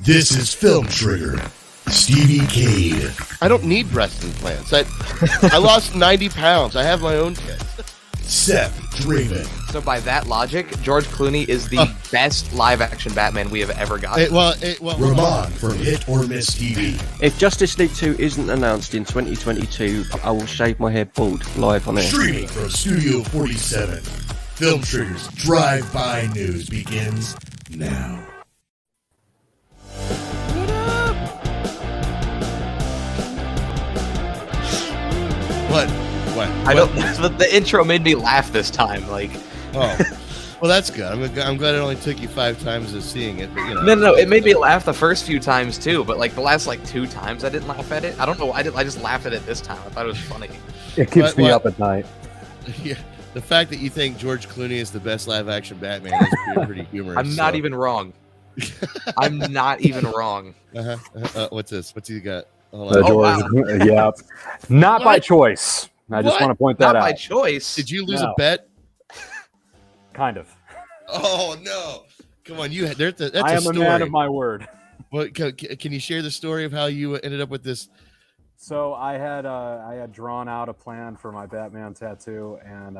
This is Film Trigger. Stevie Cade. I don't need breast implants. I lost 90 pounds. I have my own kids. Seth Draven. So by that logic, George Clooney is the best live-action Batman we have ever gotten. Ramon from Hit or Miss TV. If Justice League 2 isn't announced in 2022, I will shave my head bald live on air. Streaming from Studio 47. Film Trigger's Drive-By News begins now. What? I don't. But the intro made me laugh this time. Like, well, that's good. I'm glad it only took you 5 times of seeing it. But you know. No, it made me laugh the first few times too. But like the last 2 times, I didn't laugh at it. I don't know. I just laughed at it this time. I thought it was funny. It keeps me up at night. Yeah, the fact that you think George Clooney is the best live-action Batman is pretty humorous. I'm not even wrong. I'm not even wrong. What's this? What's he got? George, yeah, not by choice. I just want to point that out. Not by choice. Did you lose a bet? Kind of. Oh no! Come on, that's I am a story. A man of my word. What can you share the story of how you ended up with this? So I had drawn out a plan for my Batman tattoo, and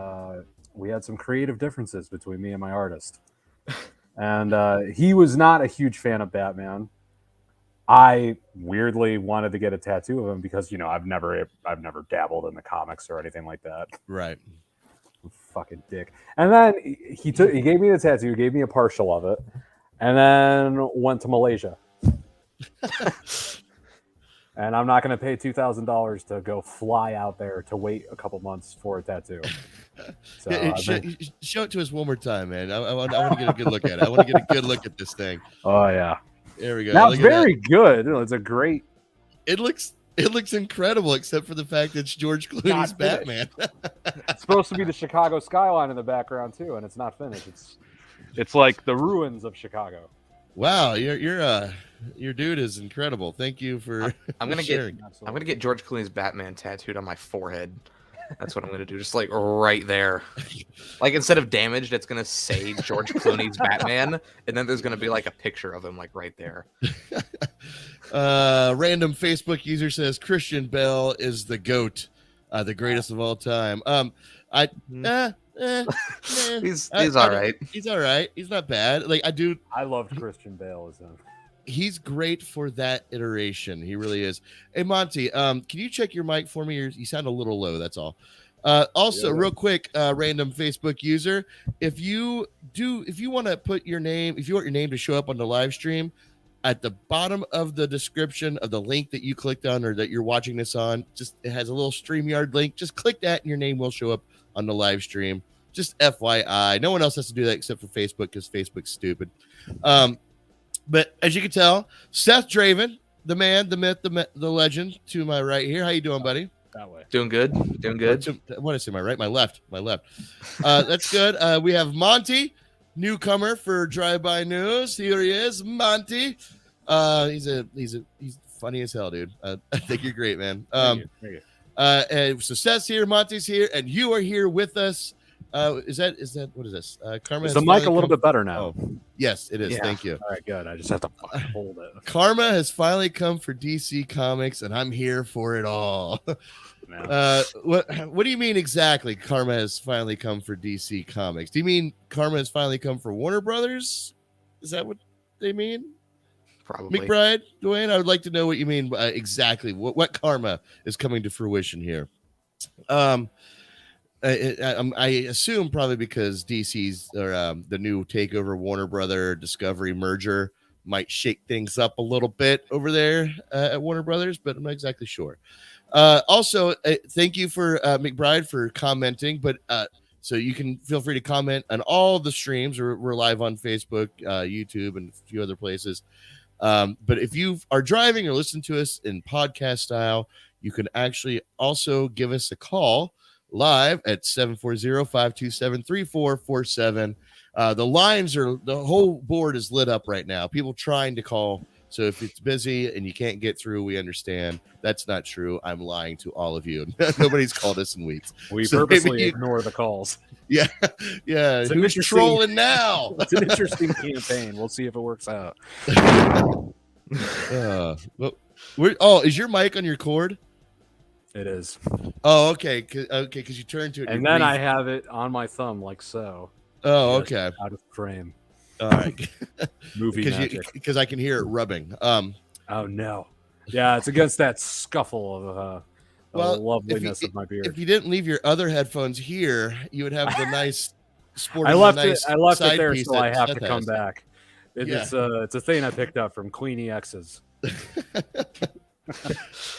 we had some creative differences between me and my artist. And he was not a huge fan of Batman. I weirdly wanted to get a tattoo of him because, I've never dabbled in the comics or anything like that. Right. Fucking dick. And then he gave me the tattoo, gave me a partial of it, and then went to Malaysia. And I'm not going to pay $2,000 to go fly out there to wait a couple months for a tattoo. So show it to us one more time, man. I want to get a good look at it. I want to get a good look at this thing. Oh yeah. There we go. Now it's very good. It's a great. It looks incredible, except for the fact that it's George Clooney's Batman. It's supposed to be the Chicago skyline in the background too, and it's not finished. It's like the ruins of Chicago. Wow, your dude is incredible. Thank you for. I'm gonna get George Clooney's Batman tattooed on my forehead. That's what I'm gonna do, just right there. Instead of damaged, it's gonna say George Clooney's Batman, and then there's gonna be a picture of him right there. Random Facebook user says Christian Bale is the GOAT, the greatest of all time. He's all right. He's all right. He's not bad. I loved Christian Bale as him. He's great for that iteration. He really is. Hey Monty, can you check your mic for me? You sound a little low. That's all. Also, real quick, random Facebook user, if you want to put your name, if you want your name to show up on the live stream, at the bottom of the description of the link that you clicked on or that you're watching this on, it has a little StreamYard link. Just click that, and your name will show up on the live stream. Just FYI, no one else has to do that except for Facebook because Facebook's stupid. But as you can tell, Seth Draven, the man, the myth, the legend, to my right here. How you doing, buddy? That way. Doing good. What is it? My right, my left. That's good. We have Monty, newcomer for Drive-By News. Here he is, Monty. He's funny as hell, dude. I think you're great, man. Thank you. And so Seth's here, Monty's here, and you are here with us. Is that what is this? Karma is the mic a little bit better now? Oh, yes, it is. Yeah. Thank you. All right, good. I just have to hold it. Karma has finally come for DC Comics, and I'm here for it all. What do you mean exactly? Karma has finally come for DC Comics. Do you mean Karma has finally come for Warner Brothers? Is that what they mean? Probably. McBride, Dwayne, I would like to know what you mean exactly. What Karma is coming to fruition here? I assume probably because DC's or the new takeover Warner Brother Discovery merger might shake things up a little bit over there at Warner Brothers, but I'm not exactly sure. Also, thank you for McBride for commenting, but so you can feel free to comment on all the streams. We're live on Facebook, YouTube, and a few other places. But if you are driving or listen to us in podcast style, you can actually also give us a call live at 740-527-3447. The whole board is lit up right now. People trying to call. So if it's busy and you can't get through, we understand. That's not true. I'm lying to all of you. Nobody's called us in weeks. We purposely ignore the calls. Yeah. Who's trolling now? It's an interesting campaign. We'll see if it works out. Is your mic on your cord? It is. Oh, okay. Because you turn to it. And then I have it on my thumb like so. Oh, Just okay. out of frame. All right. Movie magic. Because I can hear it rubbing. Oh no. Yeah, it's against that scuffle of the loveliness of my beard. If you didn't leave your other headphones here, you would have the nice sporting. I left it there, so I have to come back. It's a thing I picked up from Queenie X's.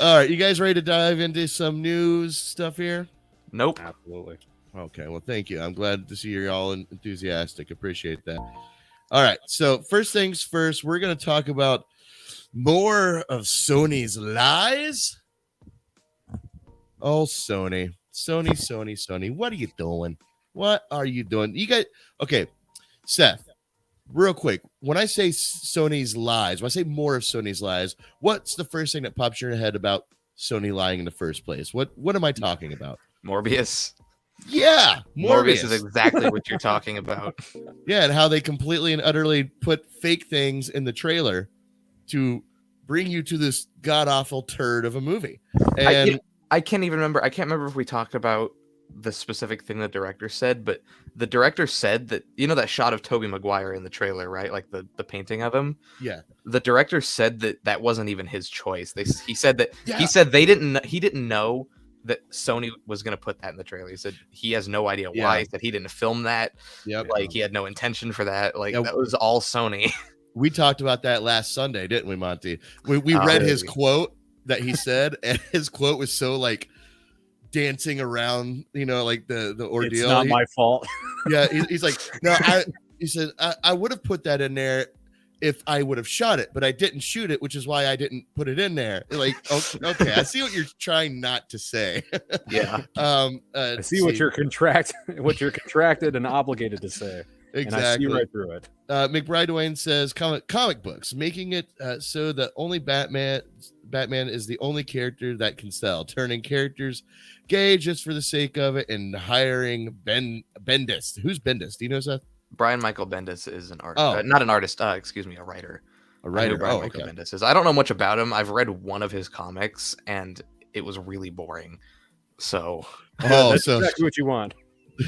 All right, you guys ready to dive into some news stuff here? Nope. Absolutely. Okay, well, thank you. I'm glad to see you're all enthusiastic. Appreciate that. All right, so first things first, we're going to talk about more of Sony's lies. Oh, Sony. What are you doing? What are you doing? You guys, okay, Seth, real quick. When I say Sony's lies, when I say more of Sony's lies, what's the first thing that pops in your head about Sony lying in the first place? What am I talking about? Morbius. Yeah, Morbius is exactly what you're talking about. Yeah, and how they completely and utterly put fake things in the trailer to bring you to this god-awful turd of a movie. And I can't even remember. I can't remember if we talked about the specific thing the director said, but the director said that, you know, that shot of Tobey Maguire in the trailer, right? Like the painting of him. Yeah. The director said that wasn't even his choice. He said he didn't know that Sony was going to put that in the trailer. He said he has no idea why. He said he didn't film that. Yep. Like he had no intention for that. Like that was all Sony. We talked about that last Sunday, didn't we, Monty? We read his quote that he said, and his quote was so like dancing around, you know, like the ordeal. It's not my fault. Yeah, he's like, no, he said I would have put that in there if I would have shot it, but I didn't shoot it, which is why I didn't put it in there. Like, okay, I see what you're trying not to say. Yeah. I see what you're contracted and obligated to say. Exactly. And I see right through it. McBride Dwayne says comic books, making it so that only Batman is the only character that can sell, turning characters gay just for the sake of it, and hiring Bendis. Who's Bendis? Do you know, Seth? Brian Michael Bendis is an artist. Not an artist. Excuse me, a writer. A writer. Brian Michael Bendis is. I don't know much about him. I've read one of his comics, and it was really boring. So, that's exactly what you want.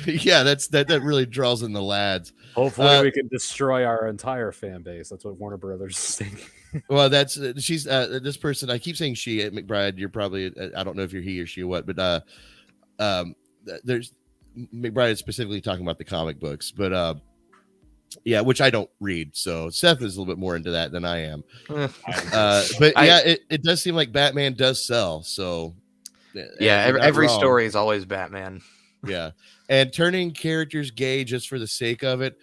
Yeah, that really draws in the lads. Hopefully, we can destroy our entire fan base. That's what Warner Brothers is thinking. Well, she's this person. I keep saying she at McBride. You're probably I don't know if you're he or she or what, but there's McBride is specifically talking about the comic books, but yeah, which I don't read. So Seth is a little bit more into that than I am. But yeah, it does seem like Batman does sell. So yeah, every story is always Batman. Yeah, and turning characters gay just for the sake of it.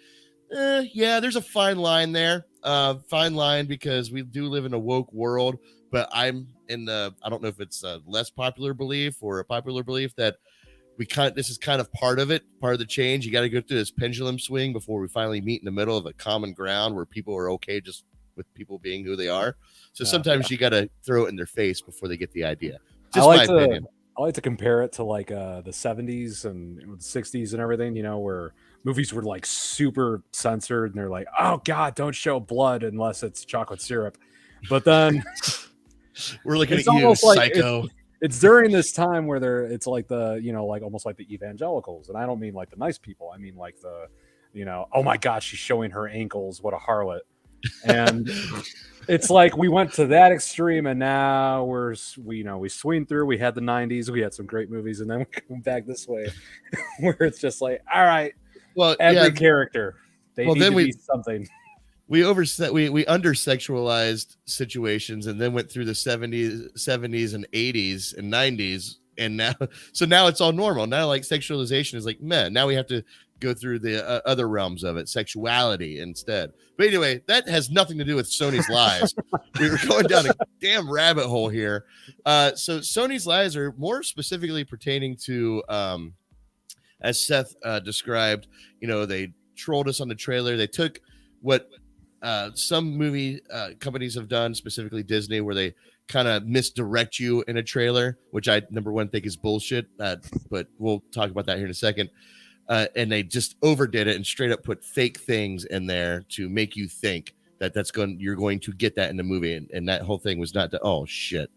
Yeah, there's a fine line there. Fine line, because we do live in a woke world, but I'm in the, I don't know if it's a less popular belief or a popular belief that this is kind of part of it, part of the change. You got to go through this pendulum swing before we finally meet in the middle of a common ground where people are okay just with people being who they are. So sometimes you got to throw it in their face before they get the idea. Just my opinion. I like to compare it to like the 70s and the 60s and everything, you know, where movies were like super censored and they're like, oh God, don't show blood unless it's chocolate syrup. But then we're looking at you, psycho. It's during this time where it's like the, you know, like almost like the evangelicals. And I don't mean like the nice people. I mean like the, you know, oh my God, she's showing her ankles. What a harlot. And it's like we went to that extreme, and now we swing through. We had the 90s, we had some great movies, and then we come back this way where it's just like, all right, well, every character they need to be something. We under-sexualized situations, and then went through the 70s and 80s and 90s, and now it's all normal. Now, like, sexualization is like, man, now we have to go through the other realms of it, sexuality instead. But anyway, that has nothing to do with Sony's lies. We were going down a damn rabbit hole here. So Sony's lies are more specifically pertaining to, as Seth described, you know, they trolled us on the trailer. They took what some movie companies have done, specifically Disney, where they kind of misdirect you in a trailer, which I, number one, think is bullshit. But we'll talk about that here in a second. And they just overdid it and straight up put fake things in there to make you think you're going to get that in the movie, and that whole thing was not. Oh shit!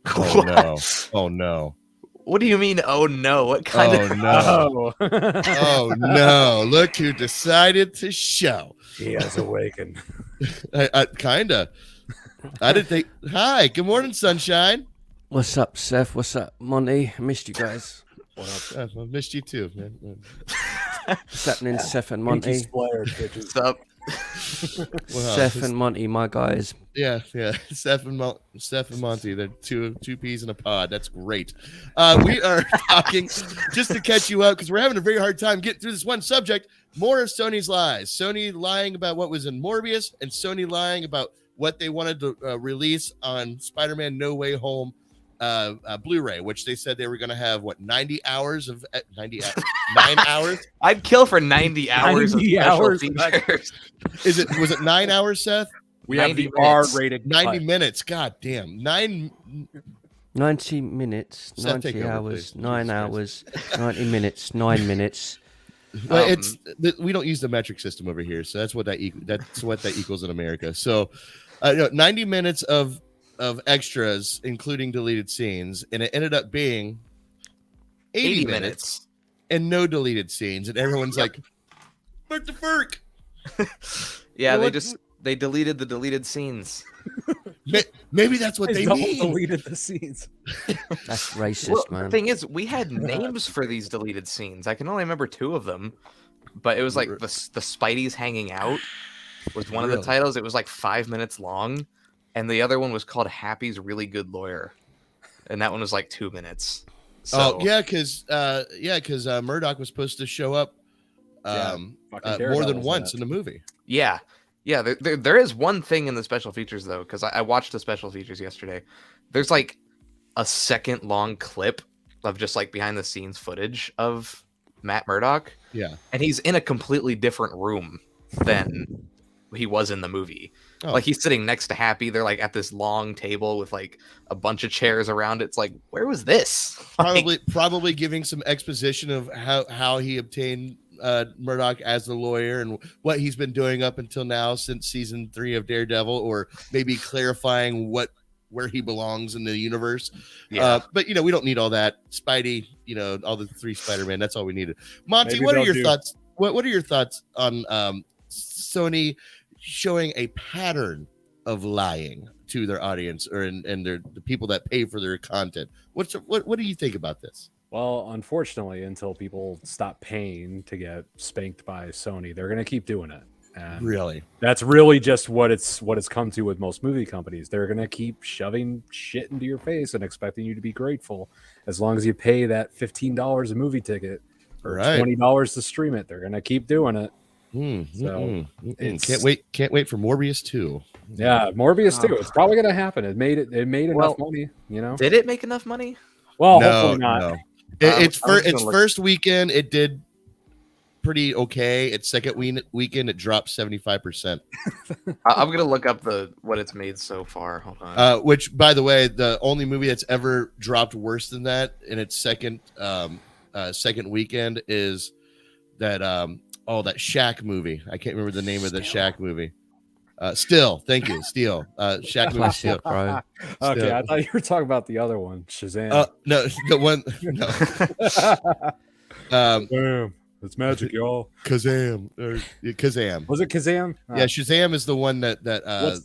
Oh no! Oh no! What do you mean? Oh no! What kind Oh of? no! Oh no! Look who decided to show. He has awakened. I kinda. I didn't think. Hi, good morning, sunshine. What's up, Seth? What's up, Monty? I missed you guys. What up? I missed you too, man. What's happening, Seth and Pinky Monty? splared, bitches. What's up? Wow. Seth and Monty, my guys. Yeah. Steph and Monty, they're two peas in a pod. That's great. We are talking just to catch you up because we're having a very hard time getting through this one subject. More of Sony's lies. Sony lying about what was in Morbius, and Sony lying about what they wanted to release on Spider-Man No Way Home Blu-ray, which they said they were going to have 90 hours of 9 hours. I'd kill for 90 hours 90 of special hours? features. Was it 9 hours, Seth? We have 90 the minutes. R-rated 90 cut. minutes. God damn. 90 minutes, Seth, 90 take over, hours, please. 9 Jesus hours, 90 minutes, 9 minutes. Well, we don't use the metric system over here, so that's what that equals in America. So 90 minutes of extras, including deleted scenes, and it ended up being 80 minutes and no deleted scenes, and everyone's like, "What the fuck?" Yeah, Well, they deleted the deleted scenes. Maybe that's what they double mean. deleted the scenes. That's racist, Well, man. the thing is, we had names for these deleted scenes. I can only remember 2 of them, but it was like the Spideys hanging out was one of the Really? titles. It was like 5 minutes long, and the other one was called Happy's Really Good Lawyer, and that one was like 2 minutes. So, Oh yeah, because Murdoch was supposed to show up Fucking more Daredevil's than in once it. in the movie. yeah. There is one thing in the special features though, because I watched the special features yesterday. There's like a 2-second-long clip of just like behind the scenes footage of Matt Murdock. Yeah. And he's in a completely different room than he was in the movie. Oh. Like he's sitting next to Happy. They're like at this long table with like a bunch of chairs around it. It's like, where was this? Probably giving some exposition of how he obtained Murdoch as the lawyer and what he's been doing up until now since season 3 of Daredevil, or maybe clarifying where he belongs in the universe. Yeah. But we don't need all that. Spidey, all the 3 Spider-Man. That's all we needed. Monty, Maybe what are they'll your do- thoughts? What are your thoughts on Sony showing a pattern of lying to their audience and the people that pay for their content? What do you think about this? Well, unfortunately, until people stop paying to get spanked by Sony, they're going to keep doing it. And Really? that's really just what it's come to with most movie companies. They're going to keep shoving shit into your face and expecting you to be grateful. As long as you pay that $15 a movie ticket or Right. $20 to stream it, they're going to keep doing it. So, it's- Can't wait for Morbius 2. Yeah, Morbius too. It's probably going to happen. It made Well, enough money, Did it make enough money? Well, No, hopefully not. no. I'm Its just gonna look- first weekend, it did pretty okay. Its second weekend, it dropped 75%. I'm gonna look up what it's made so far. Hold on. Which, by the way, the only movie that's ever dropped worse than that in its second weekend is that that Shaq movie. I can't remember the name of the Shaq movie. Still, thank you, Steel. Shaq movie. Classic, Still. bro. Okay, Still. I thought you were talking about the other one, Shazam. No, the one. No. Damn, it's magic, y'all. Kazam. Was it Kazam? Yeah, Shazam is the one that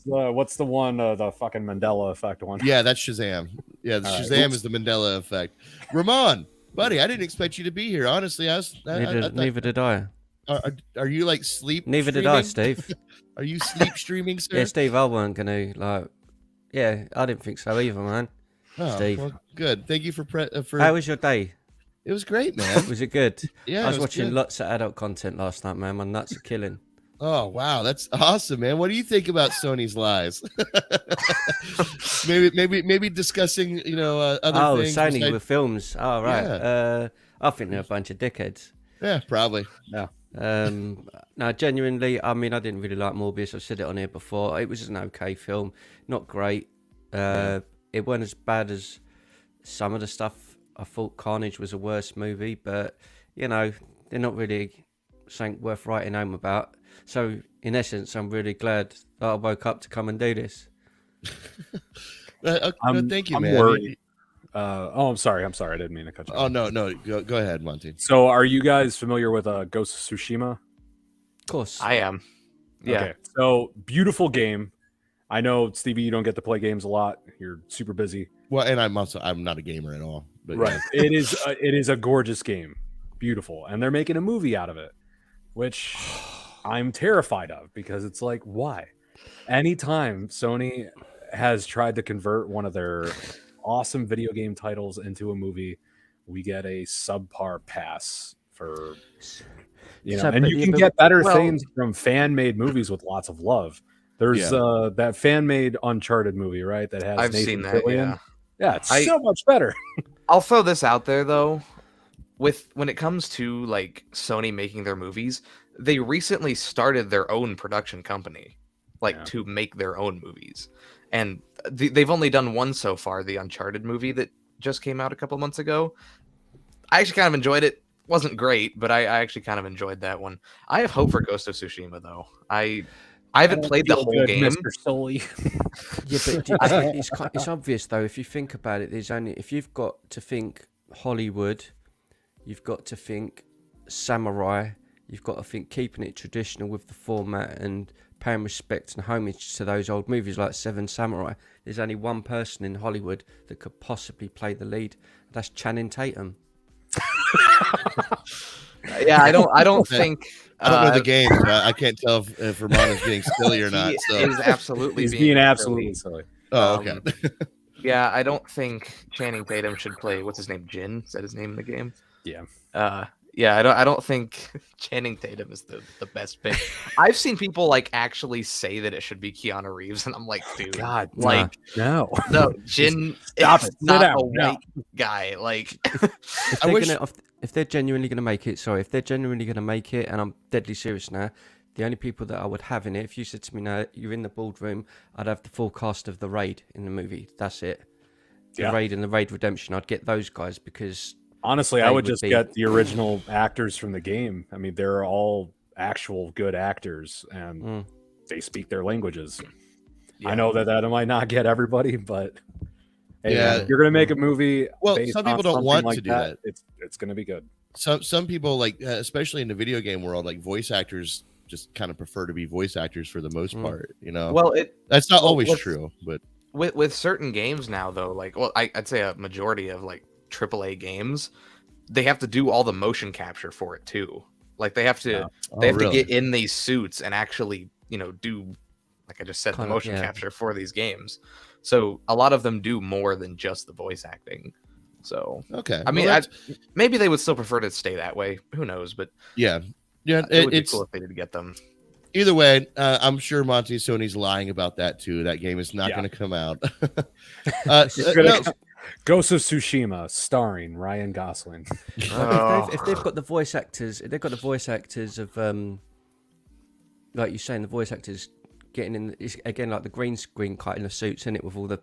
What's the one? The fucking Mandela effect one. yeah, that's Shazam. Yeah, the All right. Shazam is the Mandela effect. Ramon, buddy, I didn't expect you to be here. Honestly, I thought- Neither did I. Are you like sleep? Neither did I, streaming? Steve. Are you sleep streaming, sir? Yeah, Steve, I weren't gonna Yeah, I didn't think so either, man. Oh, Steve. well, good. Thank you for How was your day? It was great, man. Was it good? Yeah, I was it watching good. lots of adult content last night, man. My nuts are killing. Oh wow, that's awesome, man. What do you think about Sony's lies? maybe discussing, other things. Sony besides- with films. Oh, right. Yeah. I think they're a bunch of dickheads. Yeah, probably. No, genuinely, I mean, I didn't really like Morbius. I've said it on here before. It was an okay film, not great. It wasn't as bad as some of the stuff. I thought Carnage was a worse movie, but they're not really something worth writing home about. So in essence, I'm really glad that I woke up to come and do this. Thank you, I'm man. worried. I'm sorry. I didn't mean to cut you off. Oh no, go ahead, Monty. So, are you guys familiar with Ghost of Tsushima? Of course. I am. Yeah. Okay. So, beautiful game. I know, Stevie, you don't get to play games a lot. You're super busy. Well, and I'm not a gamer at all. But Right. It is a gorgeous game. Beautiful. And they're making a movie out of it, which I'm terrified of, because it's like, why? Anytime Sony has tried to convert one of their awesome video game titles into a movie, we get a subpar pass for, and you can get better things from fan-made movies with lots of love. There's that fan-made Uncharted movie, right? That has I've Nathan seen that. Fillion. Yeah, it's so much better. I'll throw this out there though. When it comes to like Sony making their movies, they recently started their own production company, to make their own movies, and they've only done one so far, the Uncharted movie that just came out a couple months ago. I actually kind of enjoyed it. Wasn't great, but I actually kind of enjoyed that one. I have hope for Ghost of Tsushima though. I haven't played the whole game. Mr. Sully. Yeah, but it's obvious though. If you think about it, if you've got to think Hollywood, you've got to think samurai, you've got to think keeping it traditional with the format and paying respect and homage to those old movies like Seven Samurai. There's only one person in Hollywood that could possibly play the lead. That's Channing Tatum. Yeah, I don't think. I don't know the game. So I can't tell if Ramon is being silly or not. So is absolutely he's being absolutely silly. Oh, okay. Yeah, I don't think Channing Tatum should play. What's his name? Jin? Is that his name in the game? Yeah. Yeah, I don't think Channing Tatum is the best pick. I've seen people actually say that it should be Keanu Reeves, and I'm like, dude, God, no, Jin Stop is it. not Sit down. a white guy. If they're genuinely going to make it, if they're genuinely going to make it, and I'm deadly serious now, the only people that I would have in it, if you said to me now, you're in the boardroom, I'd have the full cast of The Raid in the movie. That's it. The Raid and The Raid Redemption. I'd get those guys because... Honestly, I would just get the original actors from the game. I mean, they're all actual good actors, and they speak their languages. Yeah. I know that might not get everybody, but hey, if you're going to make a movie, some people don't want to do that. It's going to be good. Some people, especially in the video game world, voice actors just kind of prefer to be voice actors for the most part. Well, that's not always true, but with certain games now, though, I'd say a majority of AAA games, they have to do all the motion capture for it too. They have to to get in these suits and actually do, like I just said, the motion capture for these games. So a lot of them do more than just the voice acting. So okay, I mean, maybe they would still prefer to stay that way. Who knows? But it would be cool if they did get them. Either way, I'm sure Monte Sony's lying about that too. That game is not going to come out. Ghost of Tsushima, starring Ryan Gosling. If they've got the voice actors, of like you're saying, the voice actors getting in again, like the green screen cutting the suits in it with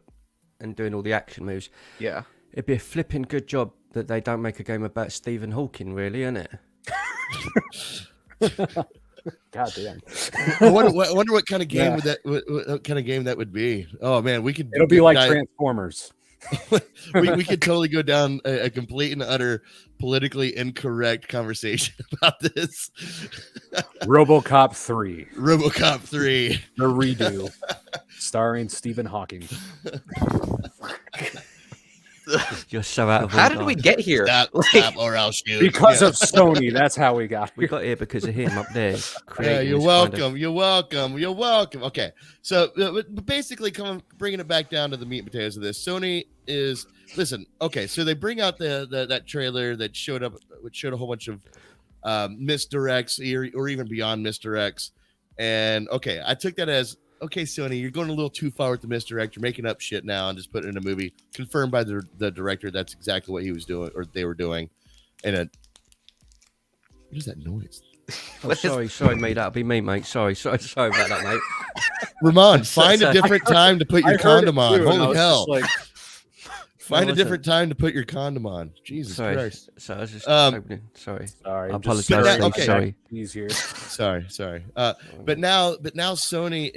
and doing all the action moves. Yeah, it'd be a flipping good job that they don't make a game about Stephen Hawking, really, isn't it? God damn! I wonder what kind of game what kind of game that would be. Oh man, we could. It'll be like Transformers. we could totally go down a complete and utter politically incorrect conversation about this. RoboCop 3. The redo, starring Stephen Hawking. You're so out of How did we get here? Stop or else shoot. Because of Sony. That's how we got here. We got here because of him up there. You're welcome. You're welcome. Okay, so but basically, bringing it back down to the meat and potatoes of this. Sony is okay. So they bring out that trailer that showed a whole bunch of misdirects or even beyond misdirects, and okay, I took that as. Okay, Sony, you're going a little too far with the misdirect. You're making up shit now and just putting it in a movie. Confirmed by the director. That's exactly what he was doing, or they were doing. And what is that noise? Oh, sorry, mate. That'll be me, mate. Sorry about that, mate. Ramon, find a different time to put your condom on. Holy hell! Find a different time to put your condom on. Jesus Christ. So I was just opening. Sorry. Sorry, I I'm just apologize. But okay. Sorry. Easier. Sorry. But now Sony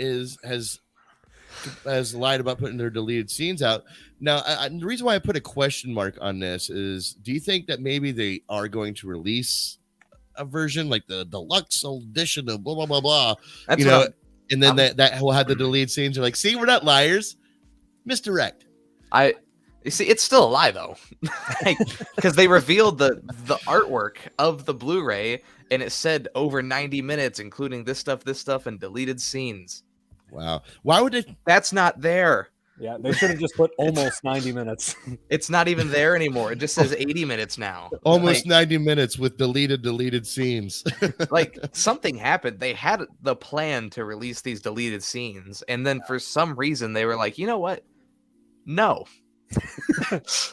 has lied about putting their deleted scenes out. Now, the reason why I put a question mark on this is, do you think that maybe they are going to release a version like the deluxe edition of blah blah blah blah? That's and then that will have the deleted scenes. They're like, see, we're not liars. Misdirect. You see, it's still a lie though, because they revealed the artwork of the Blu-ray, and it said over 90 minutes, including this stuff, and deleted scenes. Wow. Why would it? That's not there. Yeah, they should have just put almost 90 minutes. It's not even there anymore. It just says 80 minutes now. Almost 90 minutes with deleted scenes. Like, something happened. They had the plan to release these deleted scenes, and then for some reason they were like, you know what? No.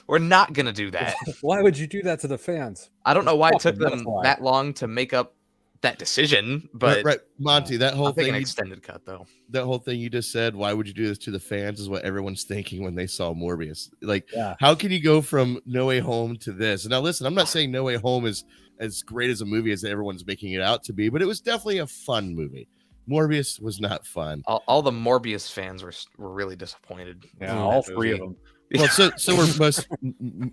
We're not gonna do that. Why would you do that to the fans? I don't know why it took them that long to make up that decision, but right, Monty, that whole thing, an extended cut though. That whole thing you just said, why would you do this to the fans, is what everyone's thinking when they saw Morbius. Like, how can you go from No Way Home to this? And now listen, I'm not saying No Way Home is as great as a movie as everyone's making it out to be, but it was definitely a fun movie. Morbius was not fun. All the Morbius fans were really disappointed. Yeah, all three of them. Well, so were most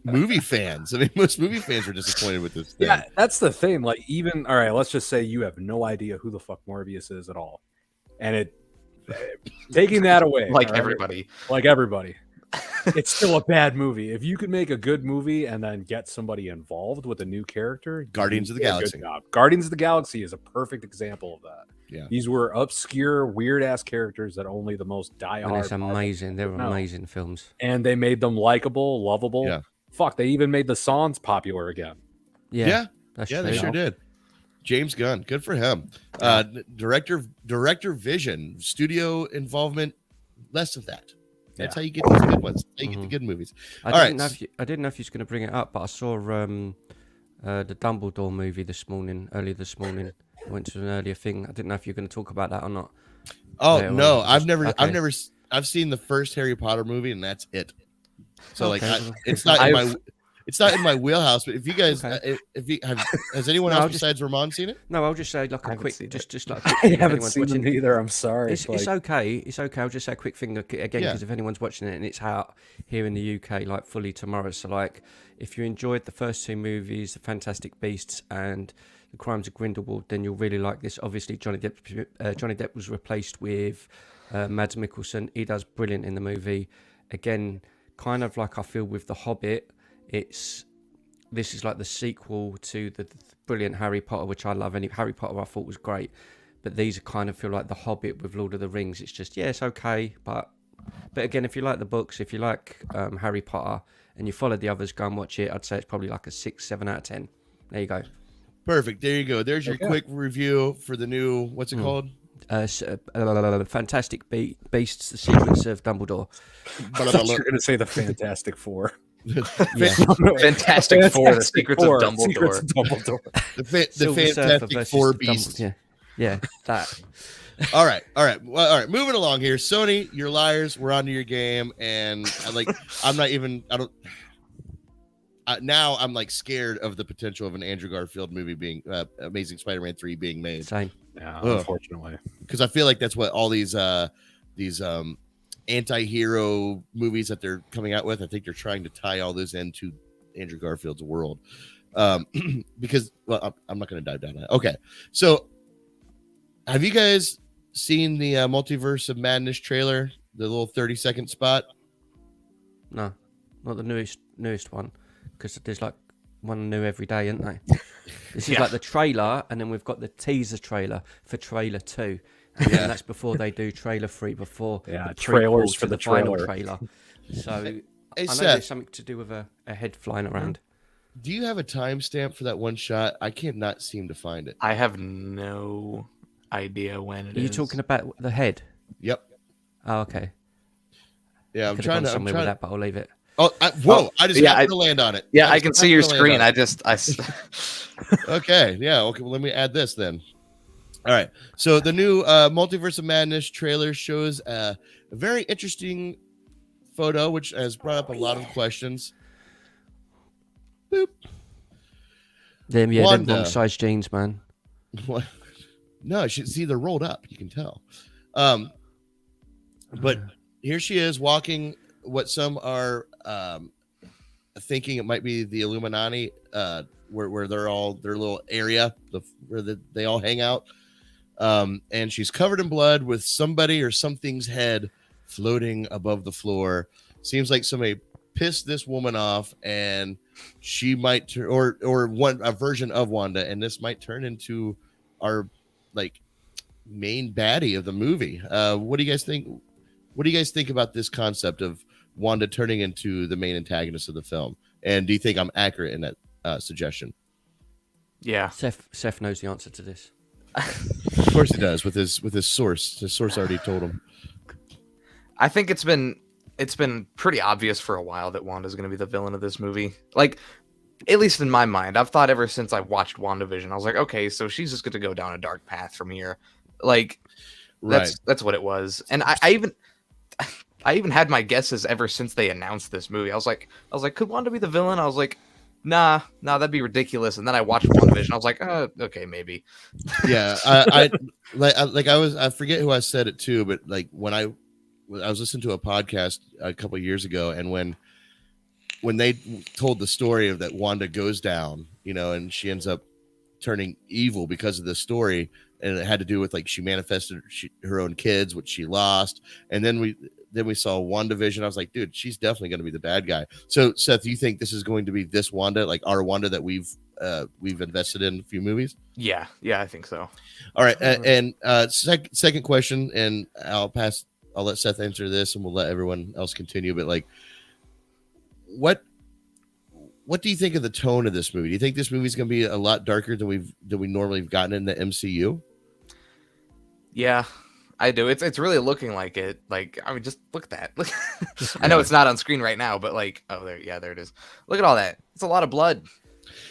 movie fans. I mean, most movie fans were disappointed with this thing. Yeah, that's the thing. Like, even all right, let's just say you have no idea who the fuck Morbius is at all, and taking that away, like everybody, it's still a bad movie. If you could make a good movie and then get somebody involved with a new character, Guardians of the Galaxy. Guardians of the Galaxy is a perfect example of that. Yeah, these were obscure, weird ass characters that only the most diehard. And it's amazing. They were amazing films, and they made them likable, lovable. Yeah. Fuck, they even made the songs popular again. Yeah, that's true. They sure did. James Gunn, good for him. Director vision, studio involvement, less of that. That's how you get these good ones. How you get the good movies. I didn't know if you was going to bring it up, but I saw the Dumbledore movie earlier this morning. I went to an earlier thing. I didn't know if you're going to talk about that or not. Oh no, I've seen the first Harry Potter movie, and that's it. So it's not in my wheelhouse. But if you guys, has anyone else besides Ramon seen it? No, I'll just say like a quick, just like I haven't seen it either. I'm sorry. It's okay. It's okay. I'll just say a quick thing again, because if anyone's watching it and it's out here in the UK like fully tomorrow, so like if you enjoyed the first two movies, The Fantastic Beasts and The Crimes of Grindelwald, then you'll really like this. Obviously, Johnny Depp was replaced with Mads Mikkelsen. He does brilliant in the movie. Again, kind of like I feel with The Hobbit, this is like the sequel to the brilliant Harry Potter, which I love. Harry Potter I thought was great, but these kind of feel like The Hobbit with Lord of the Rings. It's just, it's okay, but again, if you like the books, if you like Harry Potter, and you follow the others, go and watch it. I'd say it's probably like a 6, 7 out of 10. There you go. Perfect. There you go. There's your quick review for the new, what's it called? Fantastic Beasts, The Secrets of Dumbledore. I thought you were going to say the Fantastic Four. Fantastic Four, The Secrets of Dumbledore. The Fantastic Four Beasts. Yeah, that. All right. Moving along here. Sony, you're liars. We're onto your game. And now I'm like scared of the potential of an Andrew Garfield movie being Amazing Spider-Man 3 being made. Same. Yeah, unfortunately. Because I feel like that's what all these anti-hero movies that they're coming out with, I think they're trying to tie all those into Andrew Garfield's world. Because, well, I'm not going to dive down that. Okay. So have you guys seen the Multiverse of Madness trailer? The little 30-second spot? No, not the newest one. Because there's like one new every day, isn't they? This is like the trailer, and then we've got the teaser trailer for trailer 2. And that's before they do trailer 3, before the trailers for the final trailer. So I know there's something to do with a head flying around. Do you have a timestamp for that one shot? I cannot seem to find it. I have no idea when it is. Are you talking about the head? Yep. Oh, okay. Yeah, I'm trying to with that, but I'll leave it. Oh, I just happened to land on it. Yeah, I can see your screen. Okay, yeah. Okay, well, let me add this then. All right. So the new Multiverse of Madness trailer shows a very interesting photo, which has brought up a lot of questions. Boop. Them Wanda. wrong size jeans, man. What? No, see, they're rolled up. You can tell. But here she is walking what some are thinking it might be the Illuminati, where they're all their little area, where they all hang out. And she's covered in blood with somebody or something's head floating above the floor. Seems like somebody pissed this woman off, and she might or a version of Wanda, and this might turn into our like main baddie of the movie. What do you guys think? What do you guys think about this concept of Wanda turning into the main antagonist of the film? And do you think I'm accurate in that suggestion? Yeah, Seth knows the answer to this. Of course he does with his source. His source already told him. I think it's been pretty obvious for a while that Wanda's going to be the villain of this movie. Like, at least in my mind, I've thought ever since I watched WandaVision, I was like, okay, so she's just going to go down a dark path from here. Like, that's what it was. And I even had my guesses ever since they announced this movie. I was like, could Wanda be the villain? I was like, nah, that'd be ridiculous. And then I watched WandaVision. I was like, okay, maybe. Yeah, I forget who I said it to, but like when I was listening to a podcast a couple of years ago, and when they told the story of that Wanda goes down, and she ends up turning evil because of this story, and it had to do with like she manifested her own kids, which she lost, and then we saw WandaVision. I was like, dude, she's definitely going to be the bad guy. So, Seth, you think this is going to be this Wanda, like our Wanda that we've invested in a few movies? Yeah, I think so. All right, and second question, and I'll let Seth answer this, and we'll let everyone else continue. But like, what do you think of the tone of this movie? Do you think this movie is going to be a lot darker than we normally have gotten in the MCU? Yeah, I do. It's really looking like it. Like, I mean, just look at that. I know it's not on screen right now, but like, there it is. Look at all that. It's a lot of blood.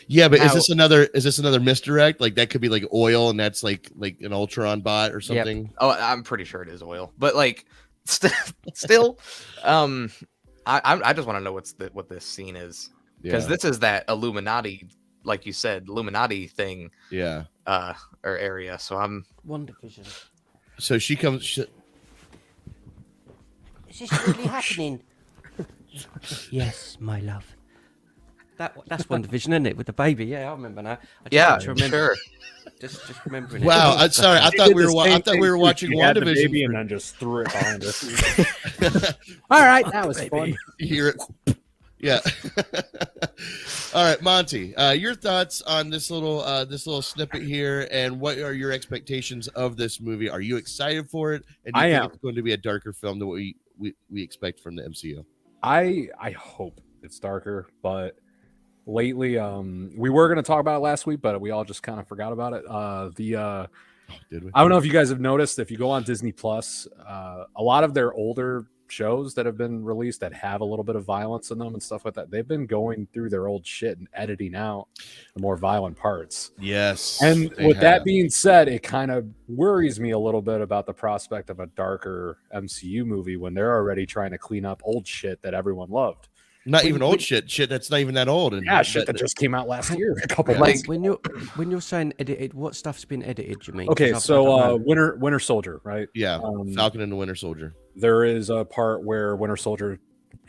Yeah, but is this another misdirect? Like that could be like oil, and that's like an Ultron bot or something. Yep. Oh, I'm pretty sure it is oil. But like, still, I just want to know what this scene is, because this is that Illuminati, like you said, Illuminati thing. Yeah. Or area. So I'm WandaVision. So she comes. Is this really happening? Yes, my love. That's WandaVision, isn't it? With the baby. Yeah, I remember now. I remember. Just remembering. Wow, I'm sorry. I thought we were watching WandaVision, baby, and then just threw it behind us. All right, that was fun. You hear it? Yeah. All right, Monty. Your thoughts on this little snippet here, and what are your expectations of this movie? Are you excited for it? And do you think it's going to be a darker film than what we expect from the MCU? I hope it's darker, but lately, we were going to talk about it last week, but we all just kind of forgot about it. Did we? I don't know if you guys have noticed, if you go on Disney Plus, a lot of their older shows that have been released that have a little bit of violence in them and stuff like that, they've been going through their old shit and editing out the more violent parts. Yes. And with that being said, it kind of worries me a little bit about the prospect of a darker MCU movie when they're already trying to clean up old shit that everyone loved. Not even old shit that's not even that old. And shit that just came out last year. A couple months. When you're saying edited, what stuff's been edited? You mean? Okay, so Winter Soldier, right? Yeah, Falcon and the Winter Soldier. There is a part where Winter Soldier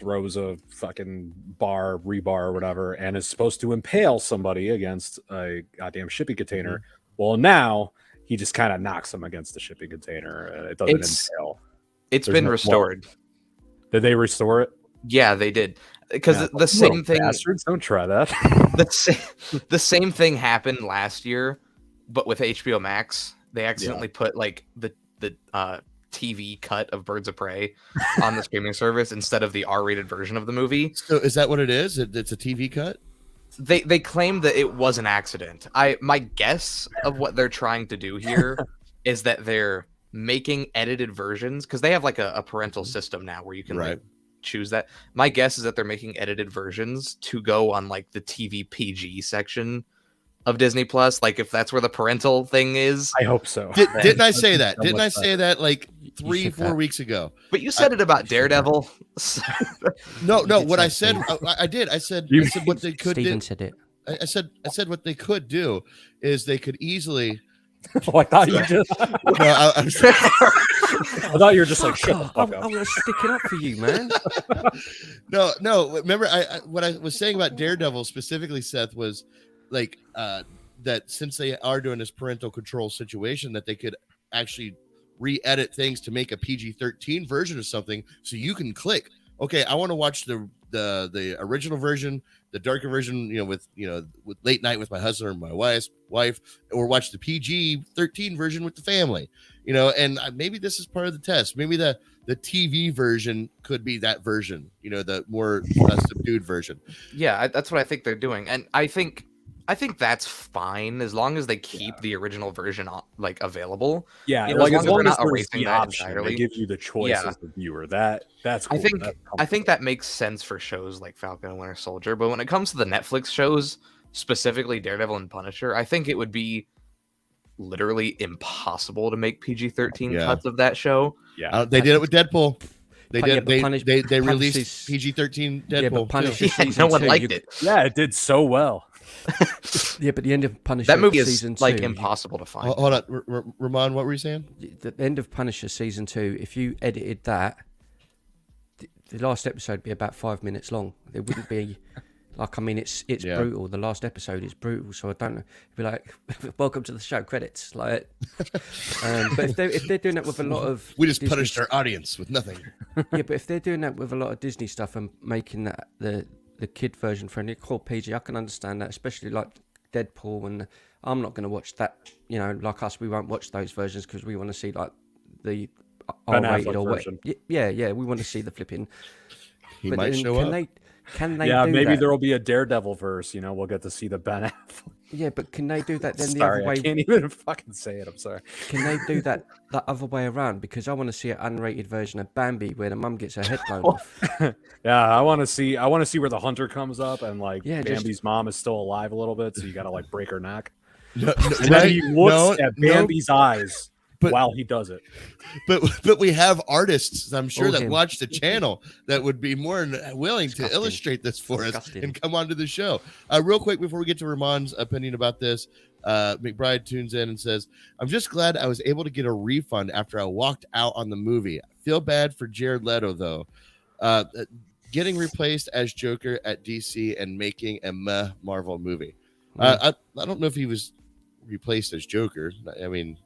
throws a fucking rebar or whatever, and is supposed to impale somebody against a goddamn shipping container. Mm-hmm. Well, now he just kind of knocks him against the shipping container. It doesn't impale. It's been restored. Did they restore it? Yeah, they did. Because the same thing. Bastards, don't try that. The same thing happened last year, but with HBO Max, they accidentally put like the TV cut of Birds of Prey on the streaming service instead of the R-rated version of the movie. So is that what it is? It's a TV cut? They claim that it was an accident. My guess of what they're trying to do here is that they're making edited versions, because they have like a parental system now where you can like choose that. My guess is that they're making edited versions to go on like the TV PG section of Disney Plus, like if that's where the parental thing is. I hope so. Didn't I say that? Didn't I say that like 4 weeks ago. But you said it about Daredevil. No. What I said, I did. I said what they could Steven do. said it. I said what they could do is they could easily. I thought you just. I thought you were just like, shut the fuck up. I'm gonna stick it up for you, man. No. Remember, what I was saying about Daredevil specifically, Seth, was like that since they are doing this parental control situation, that they could actually re-edit things to make a PG-13 version of something, so you can click, okay, I want to watch the original version, the darker version, with late night with my husband or my wife, or watch the PG-13 version with the family, and maybe this is part of the test. Maybe the TV version could be that version, the more subdued version. Yeah, that's what I think they're doing, and I think that's fine as long as they keep the original version like available. Yeah, as long as they're not there's erasing the that option, entirely. they give you the choice as the viewer. That's cool. I think that makes sense for shows like Falcon and Winter Soldier, but when it comes to the Netflix shows, specifically Daredevil and Punisher, I think it would be literally impossible to make PG-13 cuts of that show. Yeah, they did it with Deadpool. They Yeah, did. but They released PG-13 Deadpool. Yeah, but Punisher season no one 2, liked it. Yeah, it did so well. Yeah, but the end of Punisher That movie is season like 2, impossible to find. Hold on, Ramon, what were you saying? the end of Punisher season 2, if you edited that, the last episode would be about 5 minutes long. It wouldn't be it's brutal. The last episode is brutal, so I don't know. It'd be like, welcome to the show, credits. Like, but if they're doing that with a lot of, We just Disney punished our audience with nothing. yeah, but if they're doing that with a lot of Disney stuff and making that the kid version friendly, called PG, I can understand that, especially like Deadpool. And I'm not going to watch that. Like us, we won't watch those versions because we want to see like the R-rated or what. version. Yeah, we want to see the flipping. He But might then show up. Can they? Yeah, do maybe that? there will be a Daredevil verse. We'll get to see the Ben Affleck. Yeah, but can they do that then the Sorry, other way? I can't even fucking say it. I'm sorry. Can they do that other way around? Because I want to see an unrated version of Bambi where the mum gets her head blown off. Yeah, I want to see where the hunter comes up and like Yeah, Bambi's mom is still alive a little bit, so you got to like break her neck. No, And then he looks at no, Bambi's eyes but- while he does it. but we have artists, I'm sure, Oh, that him. watch the channel that would be more than willing to illustrate this for us Disgusting. and come onto the show. Real quick before we get to Ramon's opinion about this, McBride tunes in and says, "I'm just glad I was able to get a refund after I walked out on the movie. I feel bad for Jared Leto though. Getting replaced as Joker at DC and making a meh Marvel movie. I don't know if he was replaced as Joker. I mean,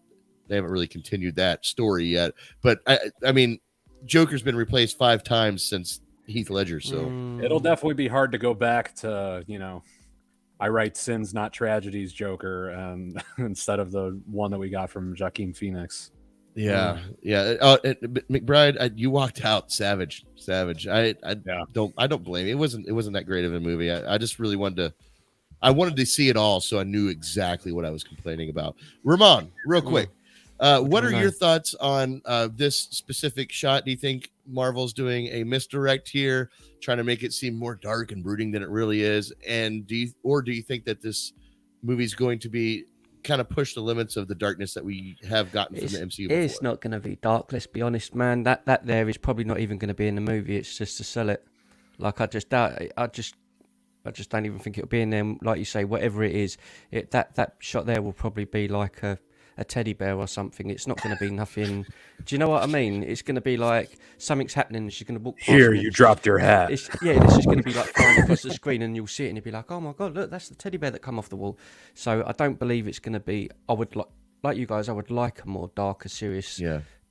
they haven't really continued that story yet. But I mean, Joker's been replaced 5 times since Heath Ledger. So It'll definitely be hard to go back to I write sins, not tragedies, Joker, and instead of the one that we got from Joaquin Phoenix. yeah. McBride, you walked out savage. I don't blame you. It wasn't that great of a movie. I just really wanted to see it all, so I knew exactly what I was complaining about. Ramon, real quick, what are your thoughts on this specific shot? Do you think Marvel's doing a misdirect here, trying to make it seem more dark and brooding than it really is? And do you think that this movie's going to be kind of push the limits of the darkness that we have gotten from the MCU before? It's not going to be dark, let's be honest, man. That there is probably not even going to be in the movie. It's just to sell it. Like, I just doubt it. I just don't even think it'll be in there. Like you say, whatever it is, that shot there will probably be like a teddy bear or something. It's not going to be nothing. Do you know what I mean? It's going to be like something's happening and she's going to walk past Here, me. you dropped your hat. It's just going to be like flying across the screen, and you'll see it and you'll be like, oh my God, look, that's the teddy bear that come off the wall. So I don't believe it's going to be, I would like you guys, I would like a more darker, serious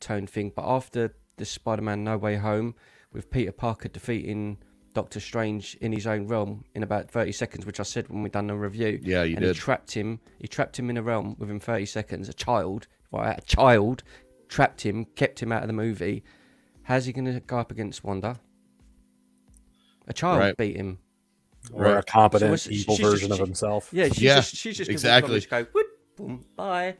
tone thing. But after the Spider-Man No Way Home, with Peter Parker defeating Doctor Strange in his own realm in about 30 seconds, which I said when we done the review. Yeah, you and did. He trapped him in a realm within 30 seconds. A child trapped him, kept him out of the movie. How's he going to go up against Wanda? A child beat him. Or a competent, So evil she's version just- of himself. Yeah, she's just exactly. Gonna go, whoop, boom, bye.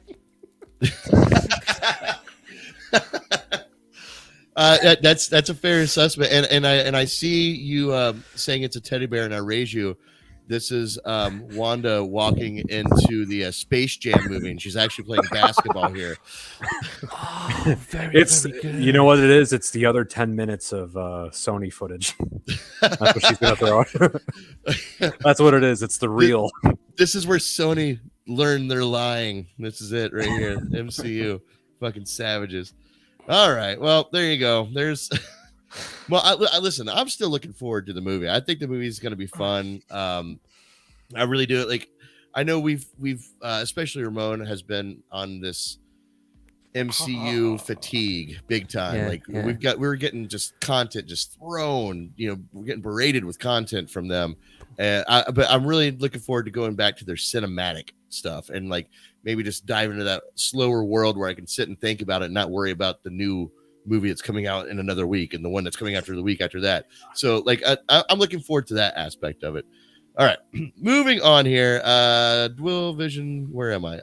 That's a fair assessment, and I see you saying it's a teddy bear, and I raise you. This is Wanda walking into the Space Jam movie, and she's actually playing basketball here. It's you know what it is. It's the other 10 minutes of Sony footage. That's what she's gonna throw. That's what it is. It's the real. This is where Sony learned their lying. This is it right here. MCU, fucking savages. All right, well there you go. There's. Well, I listen. I'm still looking forward to the movie. I think the movie is going to be fun. I really do. Like, I know we've especially Ramon has been on this MCU fatigue big time. We're getting just content just thrown. We're getting berated with content from them. But I'm really looking forward to going back to their cinematic stuff and like maybe just dive into that slower world where I can sit and think about it and not worry about the new movie that's coming out in another week and the one that's coming after the week after that. So like I'm looking forward to that aspect of it. All right, moving on here. Will Vision, where am I?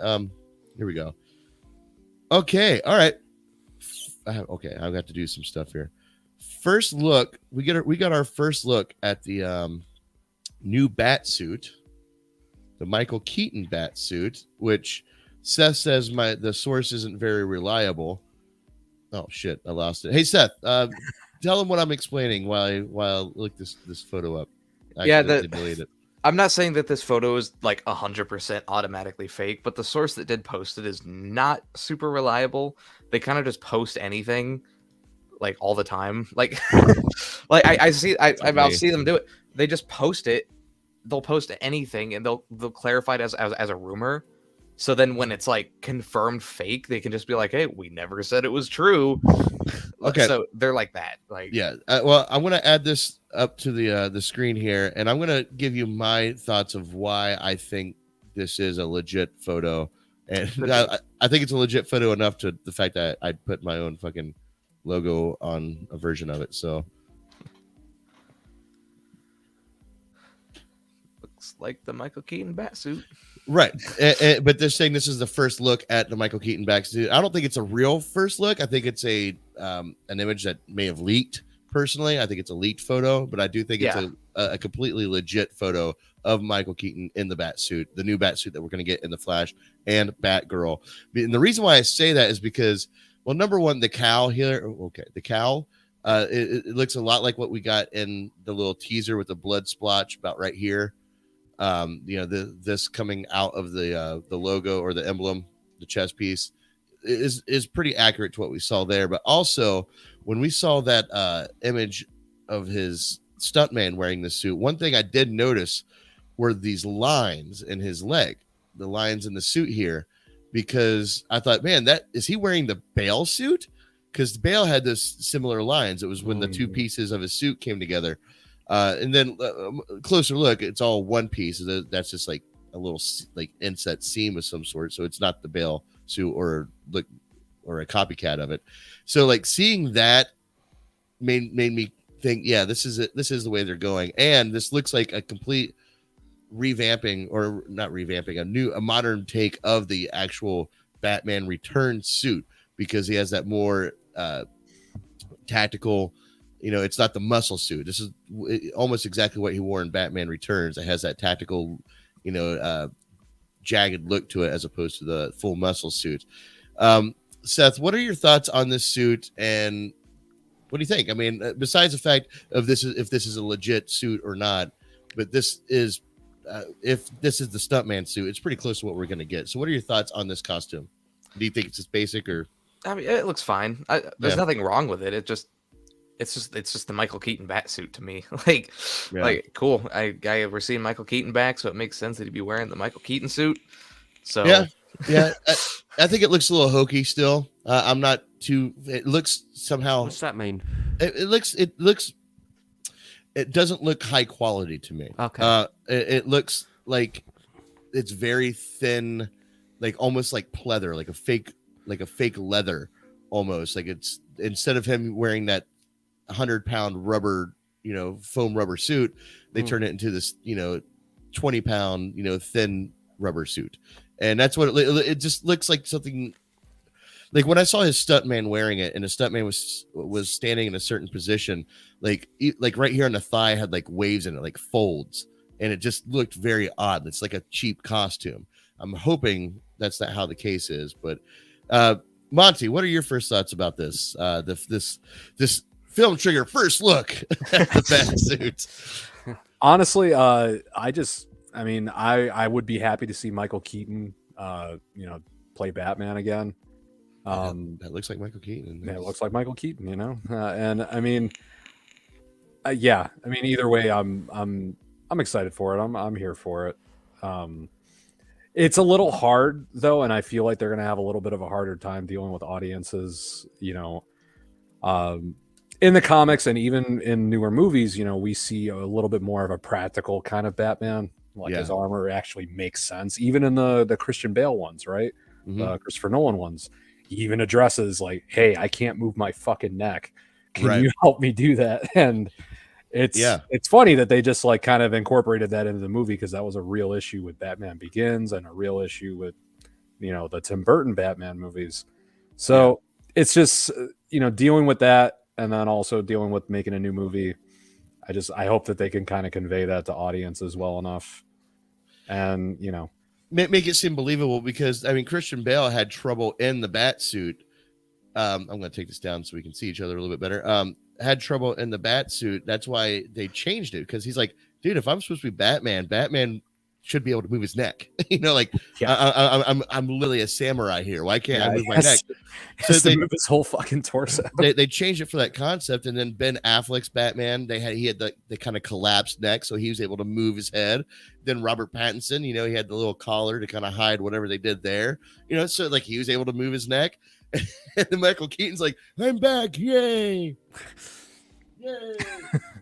Here we go. Okay, all right. Okay, I've got to do some stuff here. First look, we got our first look at the new Batsuit, the Michael Keaton Batsuit, which Seth says the source isn't very reliable. Oh shit, I lost it. Hey Seth, tell him what I'm explaining while I look this photo up. Delete it. I'm not saying that this photo is like 100% automatically fake, but the source that did post it is not super reliable. They kind of just post anything like all the time. Like, I'll see them do it. They just post it. They'll post anything and they'll clarify it as a rumor. So then when it's like confirmed fake, they can just be like, hey, we never said it was true. Okay. So they're like that. Like, yeah. Well, I'm going to add this up to the screen here, and I'm going to give you my thoughts of why I think this is a legit photo. And I think it's a legit photo enough to the fact that I put my own fucking logo on a version of it. So looks like the Michael Keaton Batsuit. Right. But they're saying this is the first look at the Michael Keaton Batsuit. I don't think it's a real first look. I think it's an image that may have leaked. Personally, I think it's a leaked photo, but I do think it's a completely legit photo of Michael Keaton in the Batsuit, the new Batsuit that we're going to get in the Flash and Batgirl. And the reason why I say that is because, well, number one, the cowl here. Okay, the cowl. It looks a lot like what we got in the little teaser with the blood splotch about right here. This coming out of the logo or the emblem, the chest piece is pretty accurate to what we saw there. But also when we saw that image of his stuntman wearing the suit, one thing I did notice were these lines in his leg, the lines in the suit here, because I thought, man, is he wearing the Bale suit? Because Bale had this similar lines. It was when the two pieces of his suit came together. And then closer look, it's all one piece. That's just like a little like inset seam of some sort. So it's not the Bale suit or a copycat of it. So like seeing that made me think, yeah, this is it. This is the way they're going. And this looks like a complete revamping, or not revamping, a modern take of the actual Batman Returns suit, because he has that more tactical. It's not the muscle suit. This is almost exactly what he wore in Batman Returns. It has that tactical, jagged look to it as opposed to the full muscle suit. Seth, what are your thoughts on this suit, and what do you think? I mean, besides the fact of if this is a legit suit or not, but this is, if this is the stuntman suit, it's pretty close to what we're going to get. So what are your thoughts on this costume? Do you think it's just basic, or? I mean, it looks fine. There's nothing wrong with it. It's just the Michael Keaton Batsuit to me. Like cool. We're seeing Michael Keaton back, so it makes sense that he'd be wearing the Michael Keaton suit. So yeah. I think it looks a little hokey still. I'm not too. It looks somehow. What's that mean? It doesn't look high quality to me. Okay. It looks like it's very thin, like almost like pleather, like a fake leather, almost like it's, instead of him wearing that 100-pound rubber, foam rubber suit, they turn it into this, 20-pound, thin rubber suit. And that's what it just looks like. Something like when I saw his stuntman wearing it, and the stuntman was standing in a certain position, like right here on the thigh had like waves in it, like folds, and it just looked very odd. It's like a cheap costume. I'm hoping that's not how the case is, but Monty, what are your first thoughts about this? This film trigger first look at the Batsuit. Honestly, I would be happy to see Michael Keaton, play Batman again. That looks like Michael Keaton. Yeah, it looks like Michael Keaton, and I mean, either way, I'm excited for it. I'm here for it. It's a little hard though, and I feel like they're gonna have a little bit of a harder time dealing with audiences, in the comics and even in newer movies. We see a little bit more of a practical kind of Batman. Like his armor actually makes sense, even in the Christian Bale ones, right? Christopher Nolan ones. He even addresses like, "Hey, I can't move my fucking neck. Can you help me do that?" And it's funny that they just like kind of incorporated that into the movie, because that was a real issue with Batman Begins and a real issue with the Tim Burton Batman movies. So it's just dealing with that, and then also dealing with making a new movie. I hope that they can kind of convey that to audiences well enough, and make it seem believable, because I mean Christian Bale had trouble in the Batsuit. I'm going to take this down so we can see each other a little bit better. Had trouble in the Batsuit. That's why they changed it, because he's like, dude, if I'm supposed to be Batman should be able to move his neck. I'm literally a samurai here. Why can't I move my neck? So they move his whole fucking torso. They changed it for that concept, and then Ben Affleck's Batman, he had the kind of collapsed neck, so he was able to move his head. Then Robert Pattinson, he had the little collar to kind of hide whatever they did there. So like he was able to move his neck. And then Michael Keaton's like, "I'm back, yay!" Yay!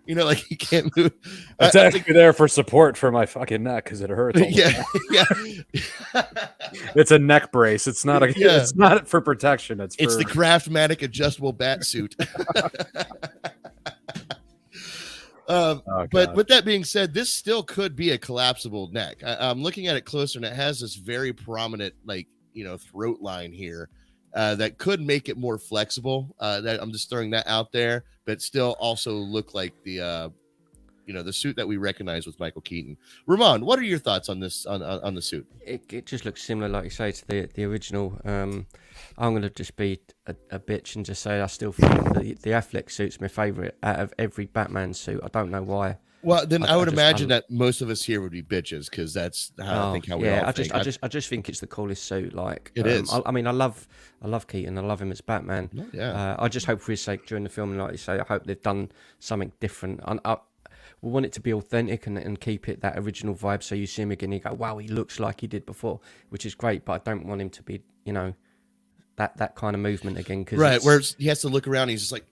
Like he can't move. It's actually there for support for my fucking neck because it hurts. Yeah. It's a neck brace. It's not It's not for protection. It's the Craftmatic adjustable Batsuit. But with that being said, this still could be a collapsible neck. I'm looking at it closer, and it has this very prominent, throat line here. That could make it more flexible. That I'm just throwing that out there, but still also look like the suit that we recognize with Michael Keaton. Ramon, what are your thoughts on this on the suit? It just looks similar, like you say, to the original. I'm going to just be a bitch and just say I still think the Affleck suit's my favorite out of every Batman suit. I don't know why. Well, then I would imagine that most of us here would be bitches, because that's how we all think. I just think it's the coolest suit. Like it is. I mean, I love Keaton. I love him as Batman. I just hope for his sake during the film, like you say, I hope they've done something different. We want it to be authentic and keep it that original vibe. So you see him again, you go, wow, he looks like he did before, which is great. But I don't want him to be, that kind of movement again. Right, where he has to look around. He's just like.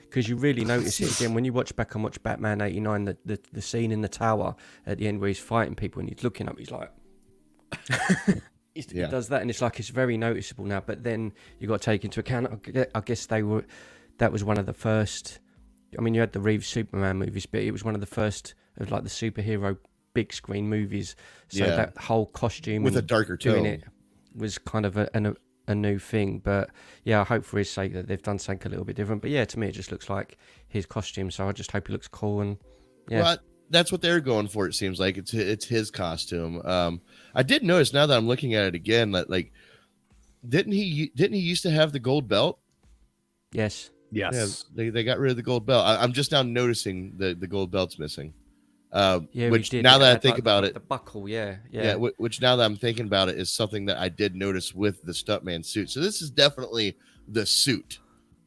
Because you really notice it again when you watch Batman 89, the scene in the tower at the end where he's fighting people and he's looking up, he's like, he does that, and it's like it's very noticeable now. But then you got to take into account, I guess that was one of the first. I mean, you had the Reeves Superman movies, but it was one of the first of like the superhero big screen movies. So that whole costume with a darker tone it was kind of a new thing. But I hope for his sake that they've done something a little bit different. But to me it just looks like his costume, so I just hope he looks cool. And well, that's what they're going for. It seems like it's his costume. I did notice, now that I'm looking at it again, that like didn't he used to have the gold belt? Yes. Yeah, they got rid of the gold belt. I'm just now noticing the gold belt's missing. Which now that I think about it, the buckle, which now that I'm thinking about it is something that I did notice with the stuntman suit. So this is definitely the suit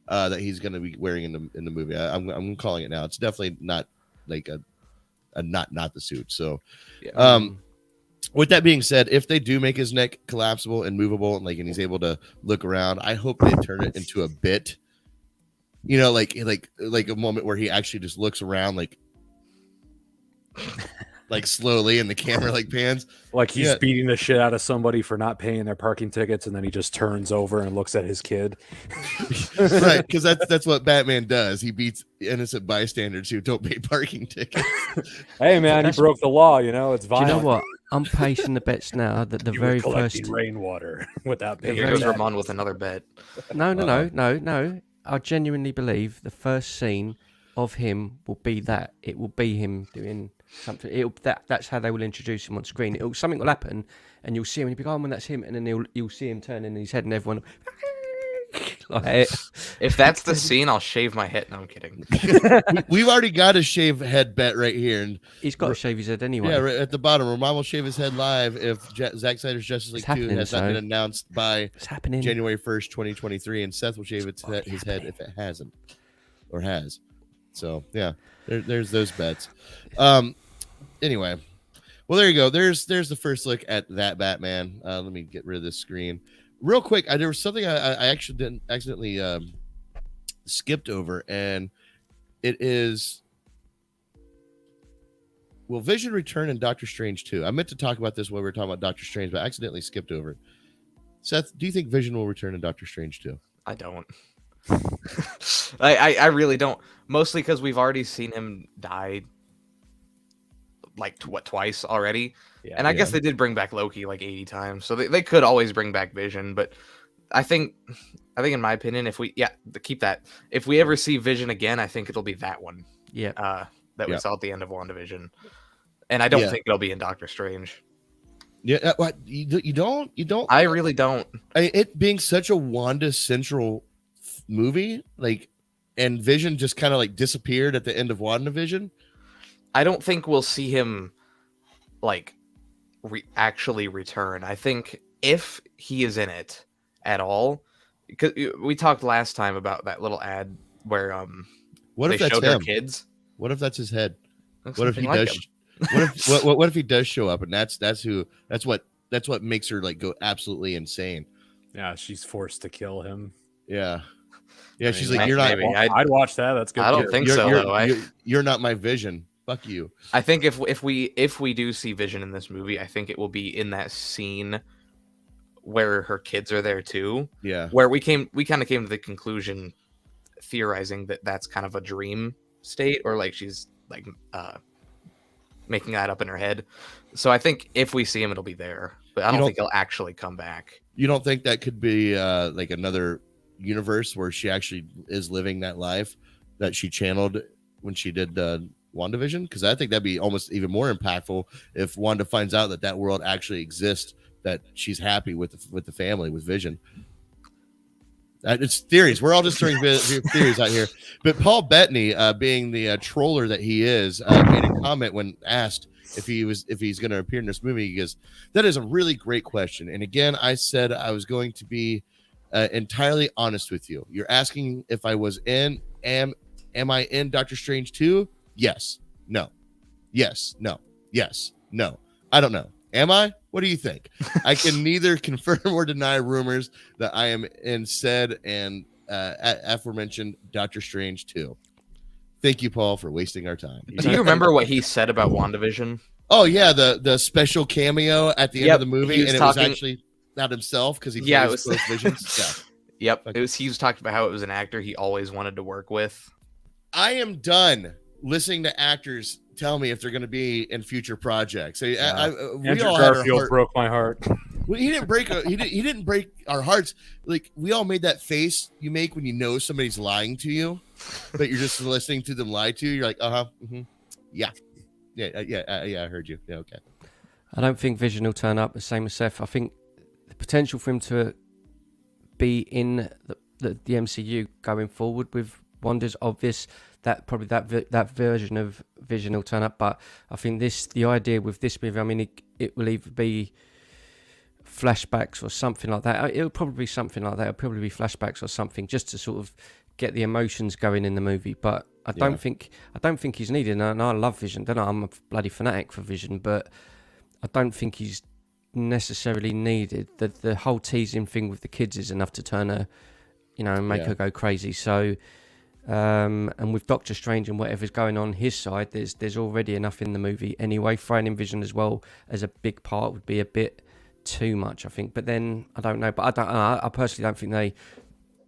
that he's going to be wearing in the movie. I'm calling it now. It's definitely not like a not the suit. So, with that being said, if they do make his neck collapsible and movable, and he's able to look around, I hope they turn it into a bit. Like a moment where he actually just looks around, like slowly, and the camera pans, like he's beating the shit out of somebody for not paying their parking tickets, and then he just turns over and looks at his kid. Right, because that's what Batman does. He beats innocent bystanders who don't pay parking tickets. Hey man, he broke the law. It's violent. Do you know what? I'm placing the bets now that the very first rainwater without paying. Here goes Ramon with another bet. No. I genuinely believe the first scene of him will be that. It will be him doing something. That's how they will introduce him on screen. Something will happen, and you'll see him, and you'll be like, "Oh, man, that's him," and then you'll see him turning his head, and everyone, Like, If that's the scene, I'll shave my head. No, I'm kidding. We've already got a shave head bet right here, and he's got to shave his head anyway. yeah, right at the bottom. Ramon will shave his head live if Zack Snyder's Justice League 2 has not been announced by It's happening. January 1st, 2023, and Seth will shave his head if it hasn't or has. So yeah, there's those bets. Anyway, well, there you go. There's the first look at that Batman. Let me get rid of this screen real quick. There was something I actually didn't accidentally skipped over, and it is, will Vision return in Doctor Strange 2? I meant to talk about this when we were talking about Doctor Strange, but I accidentally skipped over it. Seth, do you think Vision will return in Doctor Strange 2? I don't. I really don't. Mostly because we've already seen him die like twice already. Yeah, and I guess they did bring back Loki like 80 times, so they could always bring back Vision. But I think in my opinion, if we keep that, if we ever see Vision again, I think it'll be that one. Yeah. That we saw at the end of WandaVision, and I don't think it'll be in Doctor Strange. Yeah, what you don't? I really don't. It being such a Wanda central movie, like, and Vision just kind of like disappeared at the end of WandaVision. I don't think we'll see him like actually return. I think if he is in it at all, because we talked last time about that little ad where what if they that's showed him? their kids. What if that's his head? Looks What if he something like does? him. What if he does show up, and that's what makes her like go absolutely insane. Yeah, she's forced to kill him. Yeah, I she's mean, like, you're not. maybe. I'd watch that. That's good. I don't think so. Though. You're not my Vision. Fuck you. I think if we do see Vision in this movie, I think it will be in that scene where her kids are there too. Yeah. Where we kind of came to the conclusion, theorizing that that's kind of a dream state, or like she's like making that up in her head. So I think if we see him, it'll be there, but I don't think he'll actually come back. You don't think that could be like another universe where she actually is living that life that she channeled when she did WandaVision? Because I think that'd be almost even more impactful if Wanda finds out that world actually exists, that she's happy with the family, with Vision. It's theories. We're all just throwing theories out here. But Paul Bettany, being the troller that he is, made a comment when asked if he's going to appear in this movie. He goes, "That is a really great question." And again, I said I was going to be entirely honest with you. You're asking if I was in. Am I in Doctor Strange 2? Yes. No. Yes. No. Yes. No. I don't know. Am I? What do you think? I can neither confirm or deny rumors that I am in said and aforementioned Doctor Strange 2. Thank you, Paul, for wasting our time. Do you remember what he said about WandaVision? Oh, yeah, the special cameo at the end of the movie, and it was actually not himself because he plays both Visions. Yeah. Yep. Okay. He was talking about how it was an actor he always wanted to work with. I am done listening to actors tell me if they're going to be in future projects. We Andrew Garfield broke my heart. Well, he didn't break. He didn't break our hearts. Like, we all made that face you make when you know somebody's lying to you, but you're just listening to them lie to you. You're like, yeah. I heard you. Yeah, okay. I don't think Vision will turn up the same as Seth. I think the potential for him to be in the MCU going forward with Wanda's obvious. That probably that version of Vision will turn up, but I think the idea with this movie, I mean, it will either be flashbacks or something like that. It'll probably be something like that. It'll probably be flashbacks or something, just to sort of get the emotions going in the movie. But I don't think he's needed. And I love Vision. Don't know, I'm a bloody fanatic for Vision, but I don't think he's necessarily needed. The whole teasing thing with the kids is enough to turn her, and make her go crazy. So. And with Doctor Strange and whatever's going on his side, there's already enough in the movie anyway. Throwing in Vision as well as a big part would be a bit too much, I think. But then I don't know. But I personally don't think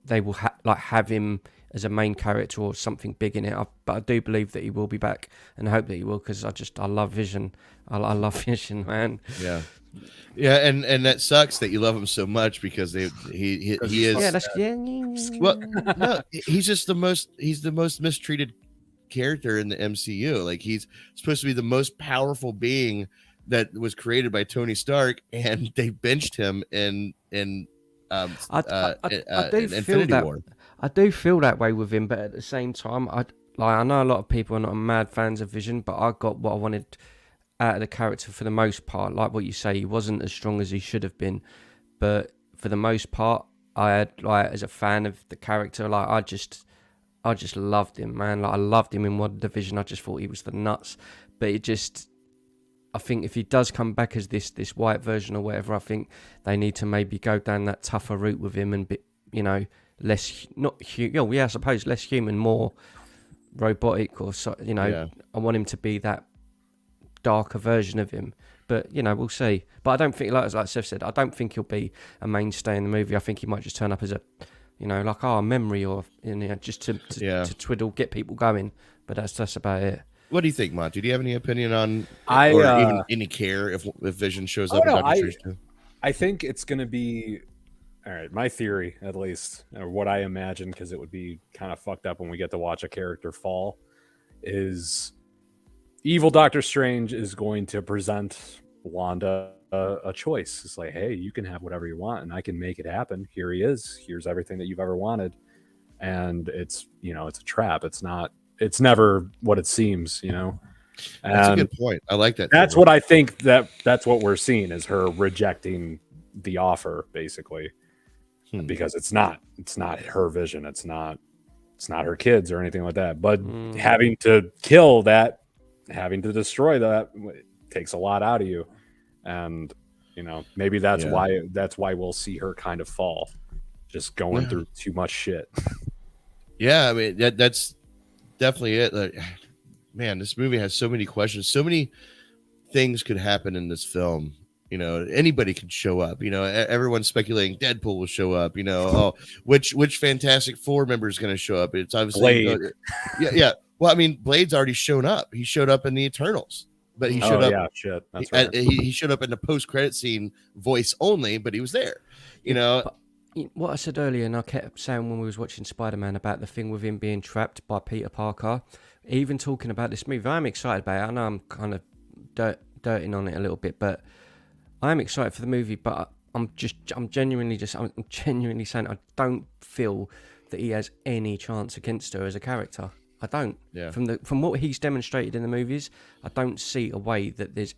they will have him as a main character or something big in it. But I do believe that he will be back, and I hope that he will, because I love Vision. I love Vision, man. Yeah. Yeah, and that sucks that you love him so much, because he is. Well, no, he's just the most mistreated character in the MCU. Like, he's supposed to be the most powerful being that was created by Tony Stark, and they benched him in I do in feel Infinity that. War. I do feel that way with him, but at the same time, I know a lot of people are not mad fans of Vision, but I got what I wanted out of the character for the most part. Like what you say, he wasn't as strong as he should have been, but for the most part, I had as a fan of the character, I just loved him, man. I loved him in WandaVision. I just thought he was the nuts, but I think if he does come back as this white version or whatever, I think they need to maybe go down that tougher route with him and less I suppose less human, more robotic, or so. I want him to be that darker version of him, but we'll see. But I don't think, like Seth said, I don't think he'll be a mainstay in the movie. I think he might just turn up as a a memory, or just to twiddle, get people going. But that's about it. What do you think, Monty? Do you have any opinion on, or even any care if Vision shows up in Doctor Strange 2? I think it's going to be, all right, my theory, at least, or what I imagine, because it would be kind of fucked up when we get to watch a character fall, is evil Doctor Strange is going to present Wanda a choice. It's like, hey, you can have whatever you want, and I can make it happen. Here he is. Here's everything that you've ever wanted. And it's a trap. It's never what it seems, That's a good point. I like that. That's what I think that's what we're seeing, is her rejecting the offer, basically, because it's not her vision. It's not her kids or anything like that. But having to kill that, having to destroy that, takes a lot out of you. And maybe that's why we'll see her kind of fall, just going through too much shit. Yeah, I mean that's definitely it. Like, man, this movie has so many questions. So many things could happen in this film. Anybody could show up. Everyone's speculating Deadpool will show up. Which Fantastic Four member is going to show up? It's obviously Blade. Yeah. Well, I mean, Blade's already shown up. He showed up in the Eternals, but he showed up. Yeah, shit. That's right. He showed up in the post-credit scene, voice only, but he was there. But what I said earlier, and I kept saying when we was watching Spider-Man about the thing with him being trapped by Peter Parker, even talking about this movie, I'm excited about it. I know I'm kind of dirting on it a little bit, but I'm excited for the movie. But I'm genuinely saying I don't feel that he has any chance against her as a character. I don't. Yeah. From what he's demonstrated in the movies, I don't see a way that there's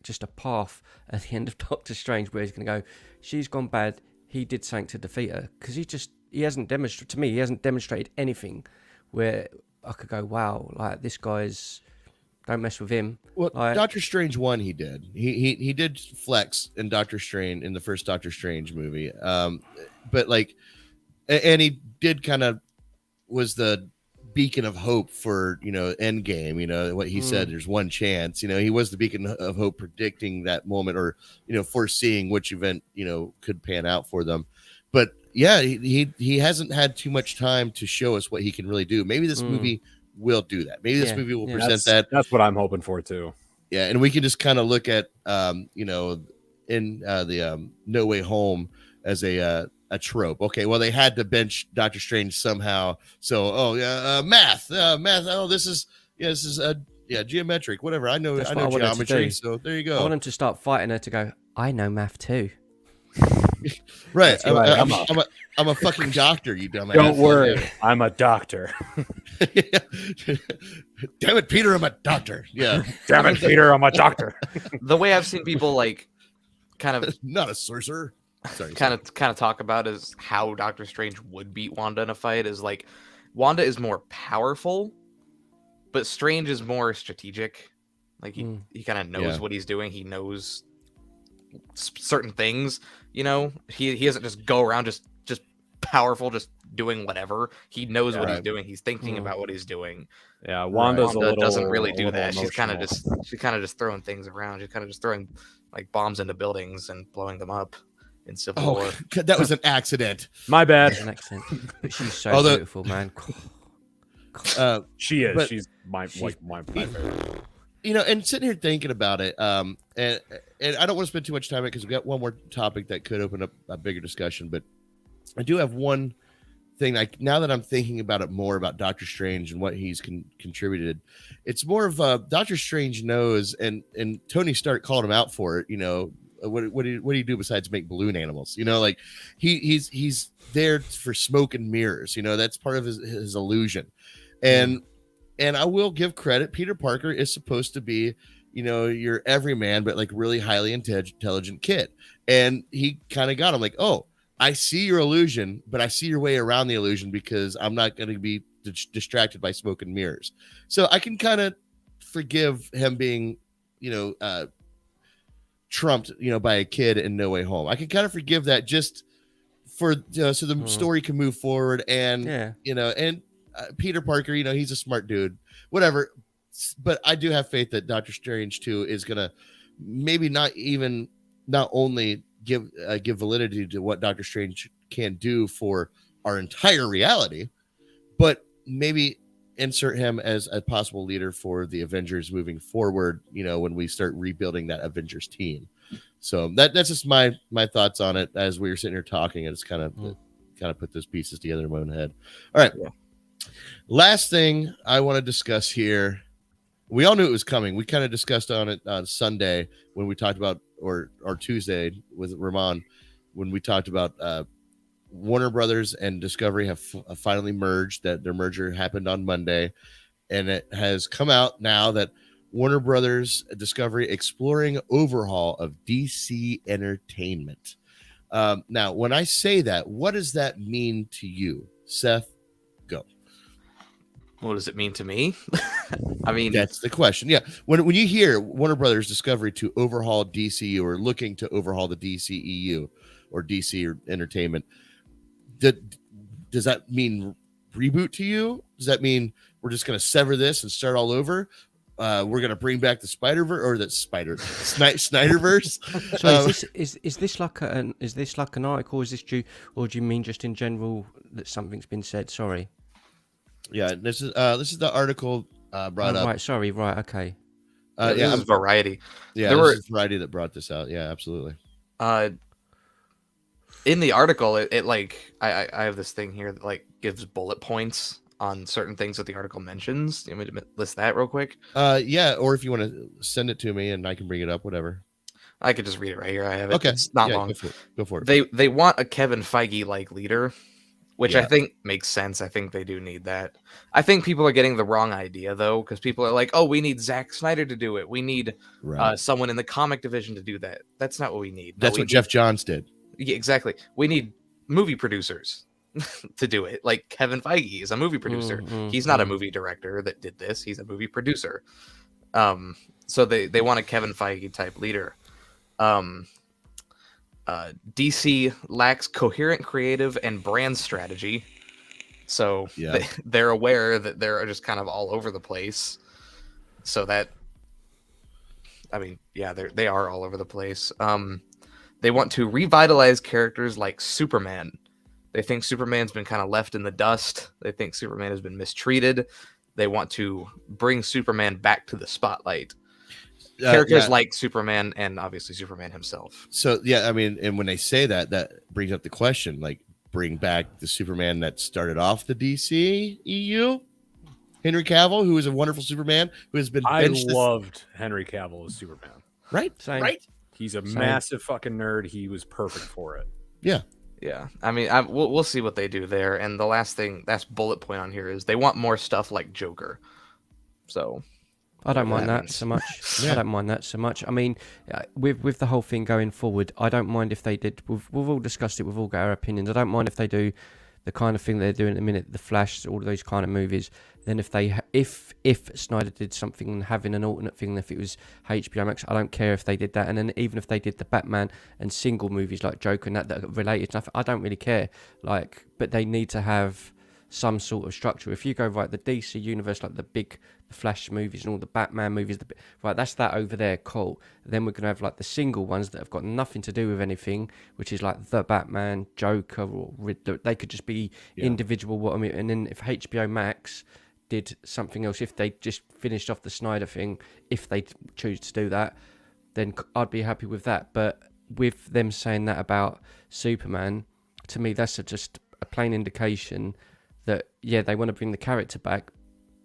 just a path at the end of Doctor Strange where he's going to go, she's gone bad, he did something to defeat her, because he hasn't demonstrated anything where I could go, wow, like this guy's, don't mess with him. Well, Doctor Strange 1, he did. He did flex in Doctor Strange, in the first Doctor Strange movie. But and he did kind of was the beacon of hope for Endgame. What he said, there's one chance. He was the beacon of hope, predicting that moment, or foreseeing which event could pan out for them. But yeah, he hasn't had too much time to show us what he can really do. Maybe this movie will do that. Maybe this movie will present that. That's what I'm hoping for too. Yeah, and we can just kind of look at in the No Way Home as a trope. Okay, well, they had to bench Doctor Strange somehow. So, math. Oh, this is geometric, whatever. I know geometry. So there you go. I want him to start fighting her to go, I know math too. Right. I'm a fucking doctor, you dumbass. Don't worry. I'm a doctor. Damn it, Peter, I'm a doctor. Yeah. Damn it, Peter, I'm a doctor. The way I've seen people kind of not a sorcerer. Sorry. Kind of talk about is how Doctor Strange would beat Wanda in a fight is Wanda is more powerful, but Strange is more strategic. He kind of knows what he's doing. He knows certain things. He doesn't just go around just powerful, just doing whatever. He knows what he's doing. He's thinking about what he's doing. Yeah, Wanda doesn't really do that. She's kind of just throwing things around. She's kind of just throwing bombs into buildings and blowing them up. In Civil War. That was an accident. My bad. An accident. But she's so beautiful, man. She is. She's my favorite. And sitting here thinking about it, and I don't want to spend too much time on it because we've got one more topic that could open up a bigger discussion. But I do have one thing. Now that I'm thinking about it more about Doctor Strange and what he's contributed, it's more of Doctor Strange knows, and Tony Stark called him out for it. what do you do besides make balloon animals? You know, like he's there for smoke and mirrors. You know, that's part of his illusion. And I will give credit. Peter Parker is supposed to be, you know, your everyman, but like really highly intelligent kid. And he kind of got him like, oh, I see your illusion, but I see your way around the illusion because I'm not going to be distracted by smoke and mirrors. So I can kind of forgive him being, you know, trumped, you know, by a kid in No Way Home. I can kind of forgive that just for, you know, so the story can move forward. And, you know, and Peter Parker, you know, he's a smart dude, whatever. But I do have faith that Doctor Strange 2 is going to maybe not only give validity to what Doctor Strange can do for our entire reality, but maybe insert him as a possible leader for the Avengers moving forward, you know, when we start rebuilding that Avengers team. So that's just my thoughts on it as we were sitting here talking. And it's kind of put those pieces together in my own head. All right. Last thing I want to discuss here. We all knew it was coming. We kind of discussed on it on Sunday when we talked about, or Tuesday with Ramon, when we talked about Warner Brothers and Discovery have finally merged. That their merger happened on Monday, and it has come out now that Warner Brothers Discovery exploring overhaul of DC Entertainment. Now, when I say that, what does that mean to you, Seth? Go. What does it mean to me? I mean, that's the question. Yeah. When you hear Warner Brothers Discovery to overhaul DCU or looking to overhaul the DCEU or DC or Entertainment, does that mean reboot to you? Does that mean we're just going to sever this and start all over? We're going to bring back the Spider-Verse or the Snyderverse. So is this like an article? Is this due, or do you mean just in general that something's been said? Sorry. Yeah, this is the article brought up. Right, sorry, right, okay. This is Variety. Yeah, this is Variety that brought this out. Yeah, absolutely. In the article, it like I have this thing here that like gives bullet points on certain things that the article mentions. You want me to list that real quick? Yeah, or if you want to send it to me and I can bring it up, whatever. I could just read it right here. I have it. Okay, It's not long. Go for it. They want a Kevin Feige like leader, which I think makes sense. I think they do need that. I think people are getting the wrong idea, though, because people are like, oh, we need Zack Snyder to do it. We need someone in the comic division to do that. That's not what we need. That's what Jeff Johns did. Yeah, exactly. We need movie producers to do it. Like Kevin Feige is a movie producer. He's not a movie director that did this. He's a movie producer. So they want a Kevin Feige type leader. DC lacks coherent creative and brand strategy, so they're aware that they're just kind of all over the place. So that, I mean, yeah, they are all over the place. They want to revitalize characters like Superman. They think Superman's been kind of left in the dust. They think Superman has been mistreated. They want to bring Superman back to the spotlight. Characters like Superman and obviously Superman himself. So yeah, I mean, and when they say that brings up the question, like, bring back the Superman that started off the DC EU, Henry Cavill, who is a wonderful Superman, who has been. I loved Henry Cavill as Superman. Right, Same. Right. He's a massive fucking nerd. He was perfect for it. Yeah. Yeah, I mean, we'll see what they do there. And the last bullet point on here is they want more stuff like Joker. So. I don't mind that so much. I don't mind that so much. I mean, with the whole thing going forward, I don't mind if they did. We've all discussed it. We've all got our opinions. I don't mind if they do the kind of thing they're doing at the minute, The Flash, all of those kind of movies. Then if Snyder did something and having an alternate thing, if it was HBO Max, I don't care if they did that. And then even if they did the Batman and single movies like Joker and that are related to nothing, I don't really care. Like, but they need to have some sort of structure. If you go the DC universe, like the Flash movies and all the Batman movies, that's that over there, cool. Then we're gonna have like the single ones that have got nothing to do with anything, which is like the Batman, Joker, or Riddler. They could just be individual. And then if HBO Max did something else, if they just finished off the Snyder thing, if they choose to do that, then I'd be happy with that. But with them saying that about Superman, to me, that's just a plain indication that they want to bring the character back,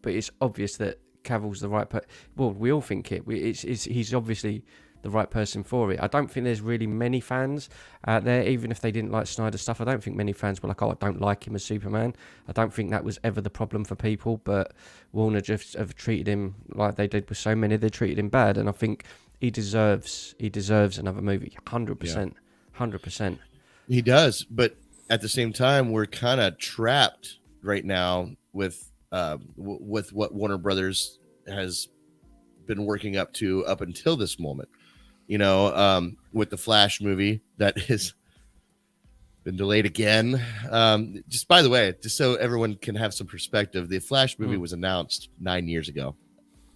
but it's obvious that Cavill's the right person. Well, we all think it. He's obviously the right person for it. I don't think there's really many fans out there, even if they didn't like Snyder's stuff. I don't think many fans were like, oh, I don't like him as Superman. I don't think that was ever the problem for people, but Warner just have treated him like they did with so many. They treated him bad, and I think he deserves another movie, 100%, 100%. He does, but at the same time, we're kind of trapped right now with what Warner Brothers has been working up until this moment. With the Flash movie that has been delayed again. Just by the way, just so everyone can have some perspective, the Flash movie was announced 9 years ago,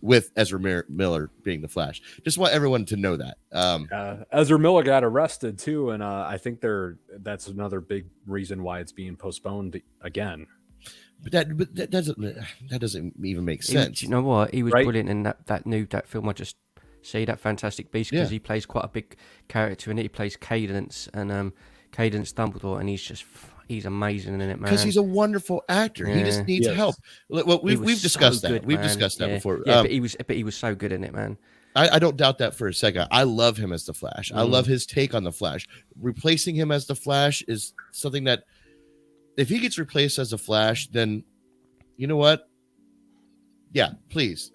with Ezra Miller being the Flash. Just want everyone to know that. Ezra Miller got arrested too, and I think that's another big reason why it's being postponed again. But that doesn't even make sense. You know what? He was Right? brilliant in that film I just see, that Fantastic Beast, because he plays quite a big character in it. He plays Cadence and Cadence Dumbledore, and he's amazing in it, man. Because he's a wonderful actor. He just needs help. Well, we've discussed that. We've discussed that before. Yeah, but he was so good in it, man. I don't doubt that for a second. I love him as the Flash. I love his take on the Flash. Replacing him as the Flash is something that, if he gets replaced as the Flash, then you know what? Yeah, please.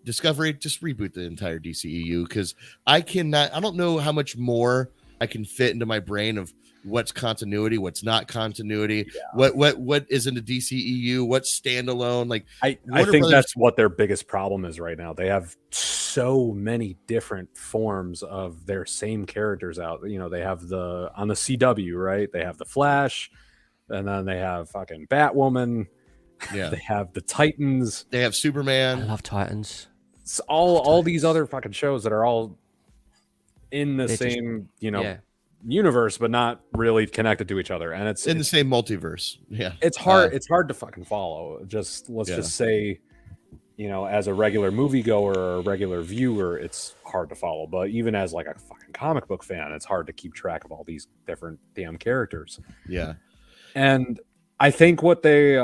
Discovery, just reboot the entire DCEU, because I don't know how much more I can fit into my brain of what's continuity, what's not continuity, what is in the DCEU, what's standalone. Like, I think that's what their biggest problem is right now. They have so many different forms of their same characters out. They have on the CW, right? They have the Flash, and then they have fucking Batwoman. Yeah, they have the Titans. They have Superman. I love Titans. It's all these other fucking shows that are all in the same, universe, but not really connected to each other, and it's in the same multiverse. Yeah, it's hard. It's hard to fucking follow. Let's just say, as a regular moviegoer or a regular viewer, it's hard to follow. But even as like a fucking comic book fan, it's hard to keep track of all these different damn characters. Yeah, and I think what they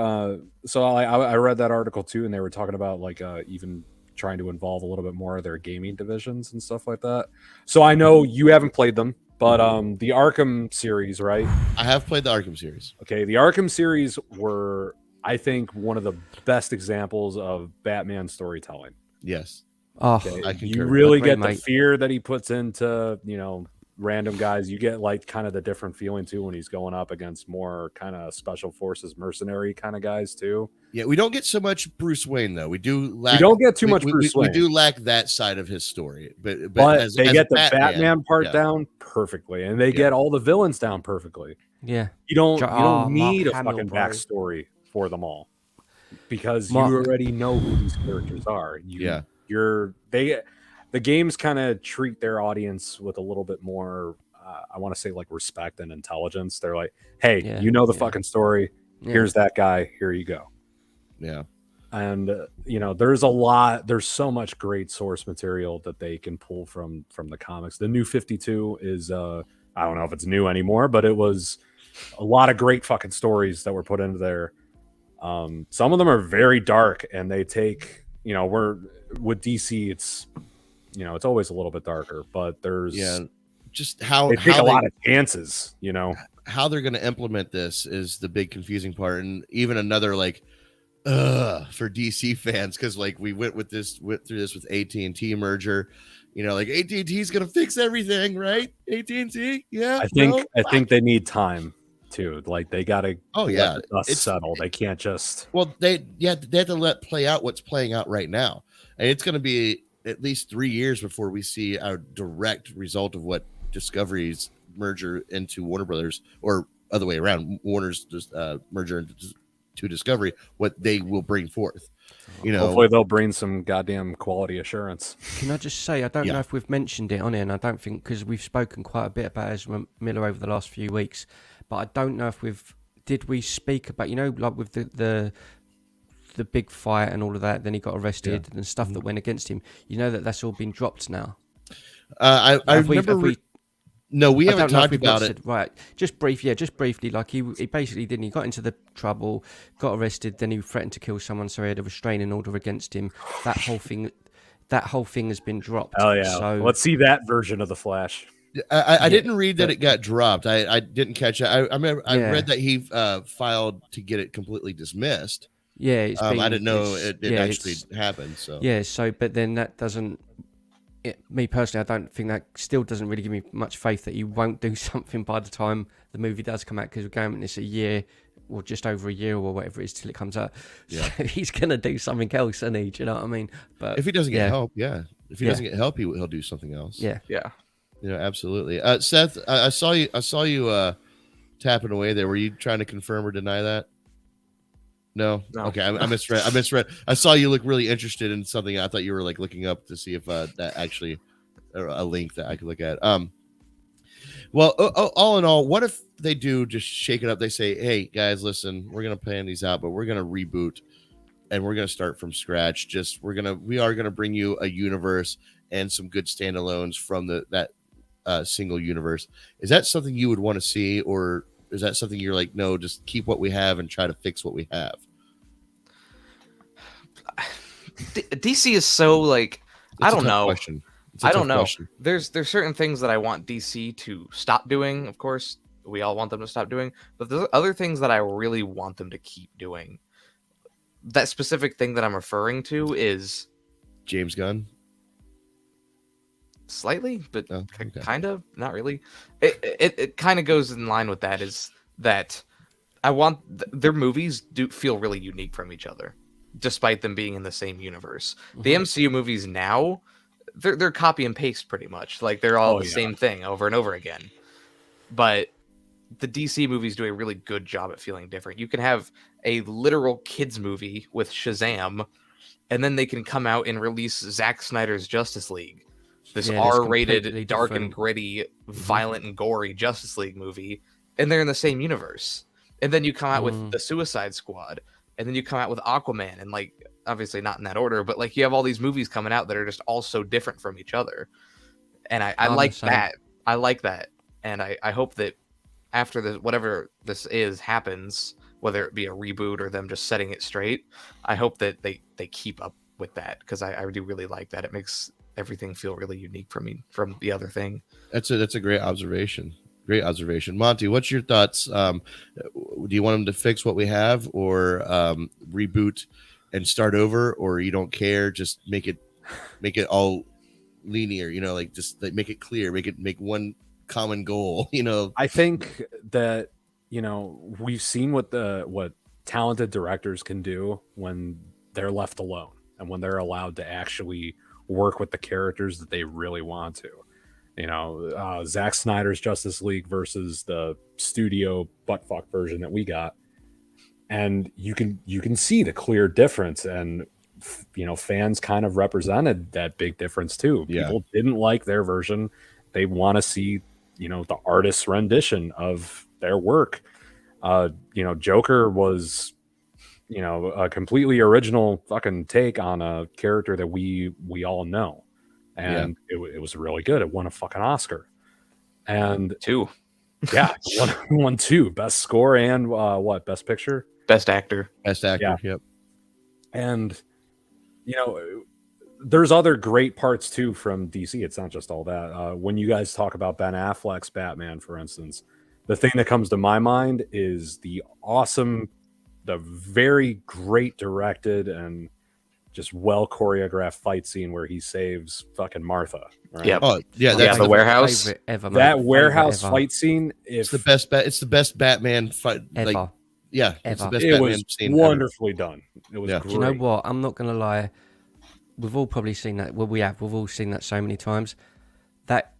so I read that article too, and they were talking about like even trying to involve a little bit more of their gaming divisions and stuff like that. So I know you haven't played them, but the Arkham series, right? I have played the Arkham series. Okay, the Arkham series were, I think, one of the best examples of Batman storytelling. Yes. Oh, okay. I concur. You really Agree, get the mate. fear that he puts into, random guys. You get like kind of the different feeling too when he's going up against more kind of special forces mercenary kind of guys too. Yeah, we don't get so much Bruce Wayne though. We don't get too much Bruce Wayne. We do lack that side of his story, but they get the Batman part down perfectly, and they get all the villains down perfectly. Yeah, you don't need Mark a Hamill, fucking bro. backstory for them all, because you already know who these characters are. The games kind of treat their audience with a little bit more, I want to say like respect and intelligence. They're like, hey, the fucking story. Yeah. Here's that guy. Here you go. Yeah. And, there's so much great source material that they can pull from the comics. The New 52 is, I don't know if it's new anymore, but it was a lot of great fucking stories that were put into there. Some of them are very dark, and they take, with DC, it's always a little bit darker, but there's just how they take a lot of chances. How they're going to implement this is the big confusing part, and even another for DC fans, because like we went through this with AT&T merger. Like AT&T's going to fix everything, right? AT&T, yeah. I think they need time too. Like they got to it's settle. They can't just they have to let play out what's playing out right now, and it's going to be at least 3 years before we see a direct result of what Discovery's merger into Warner Brothers, or other way around, Warner's merger into Discovery, what they will bring forth. Hopefully they'll bring some goddamn quality assurance. Can I just say, I don't know if we've mentioned it on here, and I don't think, because we've spoken quite a bit about Ezra Miller over the last few weeks, but I don't know if did we speak about, like with the big fight and all of that, then he got arrested and stuff that went against him. That's all been dropped now. I remember. No, we haven't talked about it. Right. Just briefly. Like he basically didn't. He got into the trouble, got arrested, then he threatened to kill someone, so he had a restraining order against him. That whole thing, that whole thing has been dropped. Oh yeah, So let's see that version of the Flash. I didn't read that it got dropped. I didn't catch it. I remember I Yeah. read that he filed to get it completely dismissed. yeah, it's been, I didn't know it's- it yeah, actually it's- happened. So Yeah, so but then that doesn't. Me personally, I don't think that still doesn't really give me much faith that he won't do something by the time the movie does come out, because we're going this a year or just over a year or whatever it is till it comes out. Yeah. So he's gonna do something else, isn't he? Do you know what I mean? But if he doesn't get yeah. help, yeah. If he Yeah. doesn't get help, he'll do something else. Yeah, Yeah. Absolutely. Seth, I saw you tapping away there. Were you trying to confirm or deny that? No. No. Okay, I misread. I saw you look really interested in something. I thought you were like looking up to see if that actually a link that I could look at. Well, all in all, what if they do just shake it up? They say, "Hey guys, listen, we're gonna plan these out, but we're gonna reboot and we're gonna start from scratch. We are gonna bring you a universe and some good standalones from that single universe." Is that something you would want to see, or is that something you're like, no, just keep what we have and try to fix what we have? DC is so like, I don't know. Question. It's a I tough don't know. question. There's certain things that I want DC to stop doing. Of course, we all want them to stop doing, but there's other things that I really want them to keep doing. That specific thing that I'm referring to is James Gunn. slightly, but Oh, okay. kind of not really. It kind of goes in line with that. Is that I want their movies do feel really unique from each other, despite them being in the same universe. The MCU movies now, they're copy and paste pretty much. Like they're all the same thing over and over again. But the DC movies do a really good job at feeling different. You can have a literal kids movie with Shazam, and then they can come out and release Zack Snyder's Justice League, this Yeah, that's R-rated, completely dark different. and gritty, violent and gory Justice League movie, and they're in the same universe. And then you come out with the Suicide Squad, and then you come out with Aquaman, and like obviously not in that order, but like you have all these movies coming out that are just all so different from each other. And I like that. I like that. And I hope that after this, whatever this is happens, whether it be a reboot or them just setting it straight, I hope that they keep up with that, because I do really like that. It makes everything feel really unique from me from the other thing. That's a great observation. Great observation. Monty, what's your thoughts? Do you want them to fix what we have, or reboot and start over, or you don't care, just make it all linear, like just like make it clear, make one common goal, I think that we've seen what talented directors can do when they're left alone and when they're allowed to actually work with the characters that they really want to. Zack Snyder's Justice League versus the studio buttfuck version that we got, and you can see the clear difference, and fans kind of represented that big difference too. Yeah. People didn't like their version. They want to see the artist's rendition of their work. Joker was a completely original fucking take on a character that we all know, and it was really good. It won a fucking Oscar, and Two. yeah, won two, best score and best picture, Best actor. Best actor. Yeah. Yep. and there's other great parts too from DC. It's not just all that. When you guys talk about Ben Affleck's Batman, for instance, the thing that comes to my mind is the very great directed and just well choreographed fight scene where he saves fucking Martha. Right? Yep. Oh yeah, Yeah, that's the warehouse. Favorite ever, mate. That Favorite warehouse ever. fight scene. it's the best. It's the best Batman fight. Ever. Like, yeah, it's the Ever. best It Batman was scene ever. wonderfully done. It was Yeah. great. Do you know what? I'm not gonna lie. We've all probably seen that. Well, we have. We've all seen that so many times. That,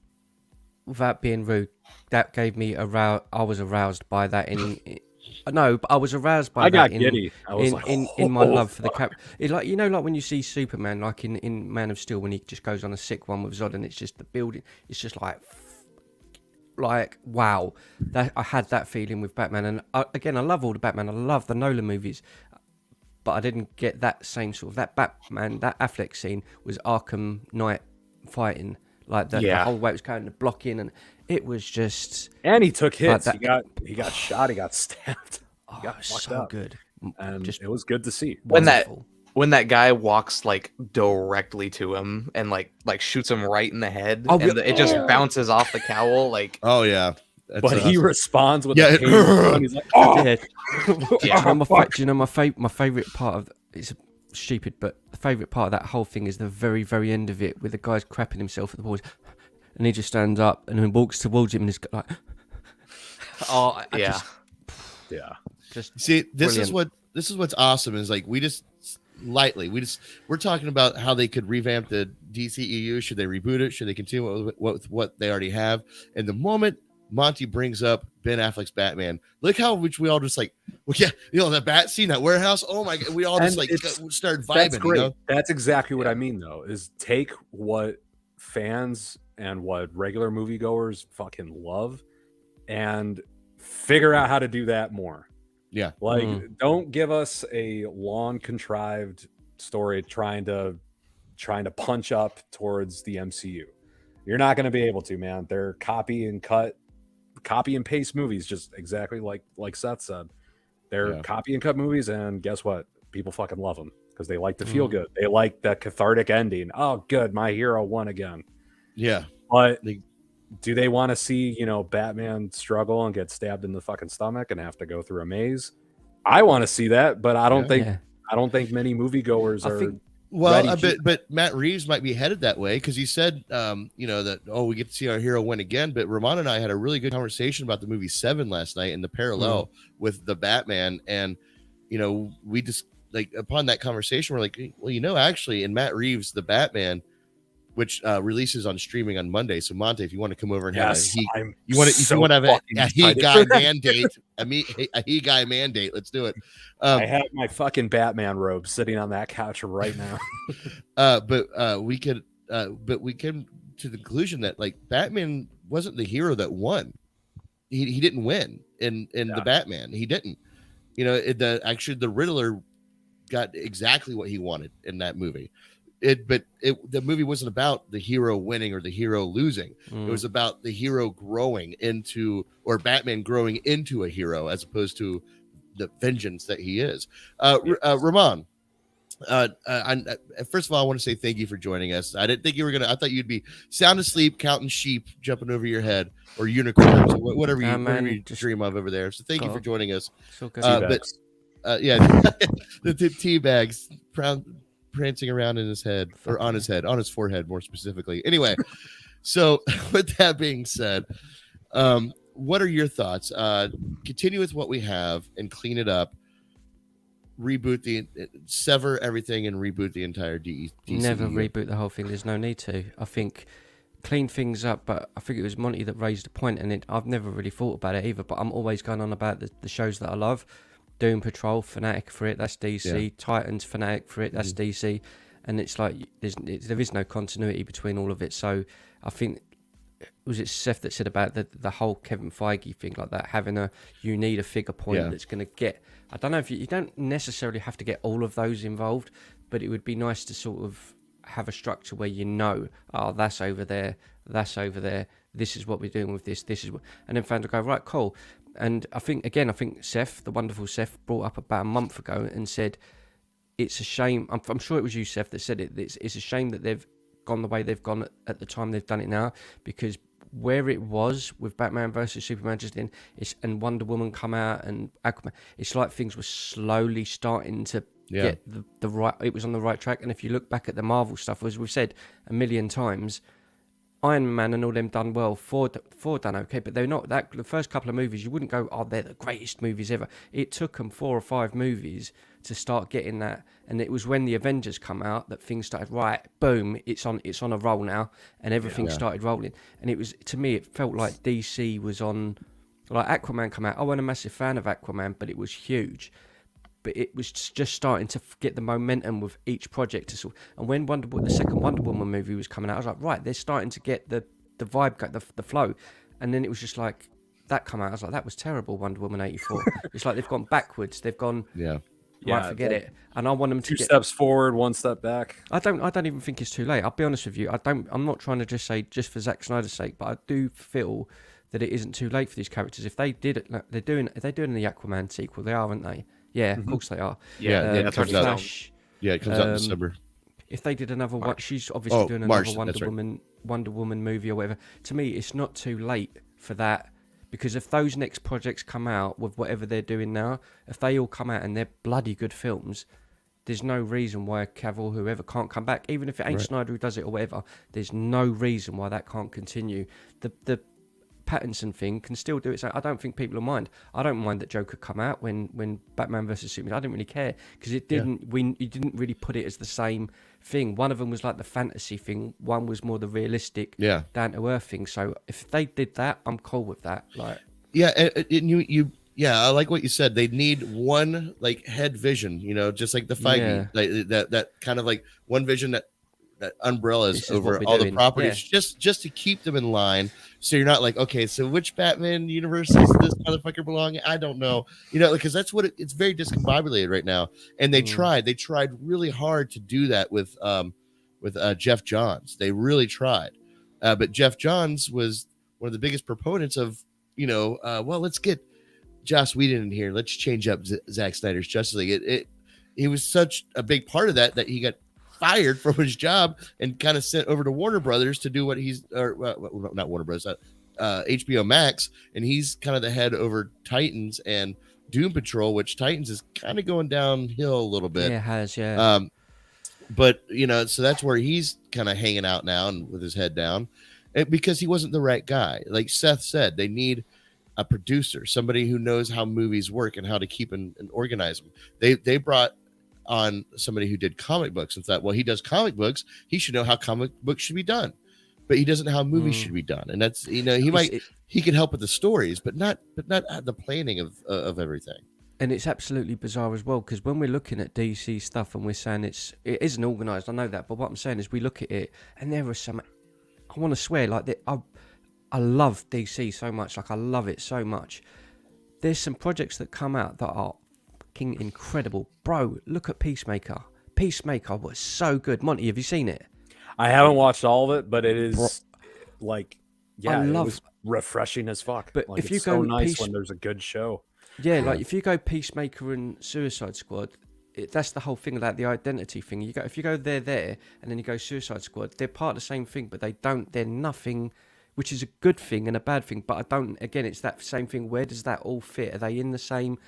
without being rude, that gave me I was aroused by that. No, but I was aroused by I that. got giddy. I was in my "Oh, love for the fuck." cap. It's like like when you see Superman, like in Man of Steel, when he just goes on a sick one with Zod, and it's just the building. It's just like wow. That I had that feeling with Batman, and again, I love all the Batman. I love the Nolan movies. But I didn't get that same sort of that Batman, that Affleck scene was Arkham Knight fighting, like the whole way it was going to block in, and it was just And he took hits. that- He got shot. He got stabbed. He oh, got it was fucked so up. good. And Just it was good to see. When that wonderful. when that guy walks like directly to him and like shoots him right in the head, Oh, and it just bounces off the cowl. Like, Oh yeah. That's But he awesome. responds with Yeah, a taser, and he's like, "Oh, Yeah. Yeah. Do you know my favorite part of it's stupid, but the favorite part of that whole thing is the very, very end of it, where the guy's crapping himself at the boys, and he just stands up and then walks towards him and is like, "Oh, I yeah, yeah." just See, this brilliant. is what's awesome is like we're talking about how they could revamp the DCEU. Should they reboot it? Should they continue with what they already have? And the moment Monty brings up Ben Affleck's Batman, look how much we all just like, well, yeah, that bat scene, that warehouse. Oh my god, we all just And like start vibing. That's great. You know? That's exactly what I mean, though. Is take what fans and what regular moviegoers fucking love, and figure out how to do that more. Yeah. Like, don't give us a long contrived story trying to punch up towards the MCU. You're not going to be able to, man. They're copy and paste movies, just exactly like Seth said. They're copy and cut movies, and guess what? People fucking love them because they like to feel good. They like that cathartic ending. Oh, good, my hero won again. Yeah. But do they want to see, Batman struggle and get stabbed in the fucking stomach and have to go through a maze? I want to see that, but I don't think many moviegoers are. Well, but Matt Reeves might be headed that way because he said, that we get to see our hero win again. But Ramon and I had a really good conversation about the movie Seven last night and the parallel with the Batman, and we just like upon that conversation, we're like, well, actually, in Matt Reeves, the Batman, which releases on streaming on Monday. So Monte, if you want to come over and have you want to have a he guy mandate, a he guy mandate, let's do it. I have my fucking Batman robe sitting on that couch right now. But we came to the conclusion that like Batman wasn't the hero that won. He didn't win in the Batman. He didn't. The Riddler got exactly what he wanted in that movie. The movie wasn't about the hero winning or the hero losing. It was about the hero growing into, or Batman growing into a hero, as opposed to the vengeance that he is. Ramon, first of all, I want to say thank you for joining us. I didn't think you were gonna. I thought you'd be sound asleep, counting sheep jumping over your head, or unicorns, or whatever you dream of over there. So thank you for joining us. So good. The tea bags prancing around in his head, or on his forehead, more specifically. Anyway, so with that being said, what are your thoughts? Continue with what we have and clean it up. Sever everything and reboot the entire DCU. Never reboot the whole thing. There's no need to. I think clean things up, but I think it was Monty that raised a point, and I've never really thought about it either, but I'm always going on about the shows that I love. Doom Patrol, fanatic for it, that's DC. Yeah. Titans, fanatic for it, that's DC. And it's like there is no continuity between all of it. So I think, was it Seth that said about the whole Kevin Feige thing, like that, you need a figure point that's going to get, I don't know if you don't necessarily have to get all of those involved, but it would be nice to sort of have a structure where that's over there, this is what we're doing with this is what, and then fans will go, right, cool. And I think Seth, the wonderful Seth, brought up about a month ago and said, it's a shame, I'm sure it was you, Seth, that said it, it's a shame that they've gone the way they've gone at the time they've done it now, because where it was with Batman versus Superman and Wonder Woman come out and Aquaman, it's like things were slowly starting to get the right, it was on the right track. And if you look back at the Marvel stuff, as we've said a million times, Iron Man and all them done well, Thor done okay, but they're not that. The first couple of movies, you wouldn't go, they're the greatest movies ever. It took them 4 or 5 movies to start getting that, and it was when the Avengers come out that things started, right, boom, it's on a roll now, and everything started rolling. And it was, to me, it felt like DC was on, like Aquaman come out. I wasn't a massive fan of Aquaman, but it was huge. But it was just starting to get the momentum with each project. And when the second Wonder Woman movie was coming out, I was like, right, they're starting to get the vibe, the flow. And then it was just like, that come out, I was like, that was terrible, Wonder Woman 84. It's like they've gone backwards. They've gone, forget it. And I want them to two steps forward, 1 step back. I don't even think it's too late. I'll be honest with you. I'm not trying to just say just for Zack Snyder's sake, but I do feel that it isn't too late for these characters. If they did it, if they're doing the Aquaman sequel, they are, aren't they? Yeah, of course they are. Yeah, Flash, Yeah, it comes out in December. If they did another one, she's obviously doing March, another that's right. Wonder Woman movie or whatever. To me, it's not too late for that, because if those next projects come out with whatever they're doing now, if they all come out and they're bloody good films, there's no reason why Cavill, whoever, can't come back. Even if it ain't Snyder who does it or whatever, there's no reason why that can't continue. The Pattinson thing can still do it. So I don't think people will mind. I don't mind that Joker come out when Batman versus Superman. I didn't really care because it didn't. You didn't really put it as the same thing. One of them was like the fantasy thing. One was more the realistic, down to earth thing. So if they did that, I'm cool with that. Like, I like what you said. They need one like head vision, just like the Feige, like that kind of like one vision that umbrellas over all the properties, just to keep them in line. So you're not like, okay, so which Batman universe does this motherfucker belong in? I don't know, because that's what it's very discombobulated right now. And they tried really hard to do that with Jeff Johns. They really tried, but Jeff Johns was one of the biggest proponents of, well, let's get Joss Whedon in here. Let's change up Zack Snyder's Justice League. He was such a big part of that he got fired from his job and kind of sent over to Warner Brothers to do what not Warner Brothers, HBO Max, and he's kind of the head over Titans and Doom Patrol, which Titans is kind of going downhill a little bit. Yeah, it has, but so that's where he's kind of hanging out now and with his head down, because he wasn't the right guy. Like Seth said, they need a producer, somebody who knows how movies work and how to keep and organize them. They brought on somebody who did comic books and thought, well, he does comic books, he should know how comic books should be done, but he doesn't know how movies should be done. And that's, he can help with the stories, but not the planning of everything. And it's absolutely bizarre as well, because when we're looking at DC stuff and we're saying it isn't organized, I know that, but what I'm saying is we look at it and there are some, I want to swear, like I love DC so much, like I love it so much. There's some projects that come out that are incredible, bro. Look at Peacemaker. Peacemaker was so good. Monty, have you seen it? I haven't watched all of it, but it is it was refreshing as fuck. But like, if you it's go so nice when there's a good show. Yeah, like if you go Peacemaker and Suicide Squad, that's the whole thing about the identity thing. If you go there, and then you go Suicide Squad, they're part of the same thing, but they're nothing, which is a good thing and a bad thing. But again, it's that same thing. Where does that all fit? Are they in the same?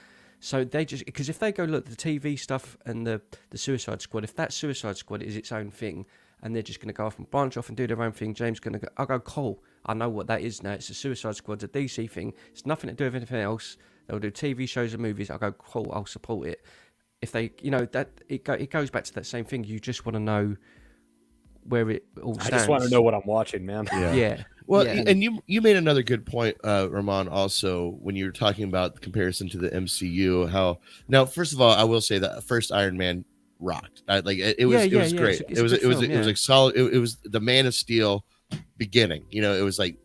So they just, because if they go look the TV stuff and the Suicide Squad, if that Suicide Squad is its own thing and they're just going to go off and branch off and do their own thing, James going to go, I'll go, cool, I know what that is now. It's a Suicide Squad, it's a DC thing. It's nothing to do with anything else. They'll do TV shows and movies. I'll go, cool, I'll support it. If they, that it goes back to that same thing. You just want to know where it all stands. I just want to know what I'm watching, man. Yeah. Well, and you made another good point, Ramon, also, when you were talking about the comparison to the MCU. Now, first of all, I will say that first Iron Man rocked. It was great. It was like solid. It was the Man of Steel beginning. It was like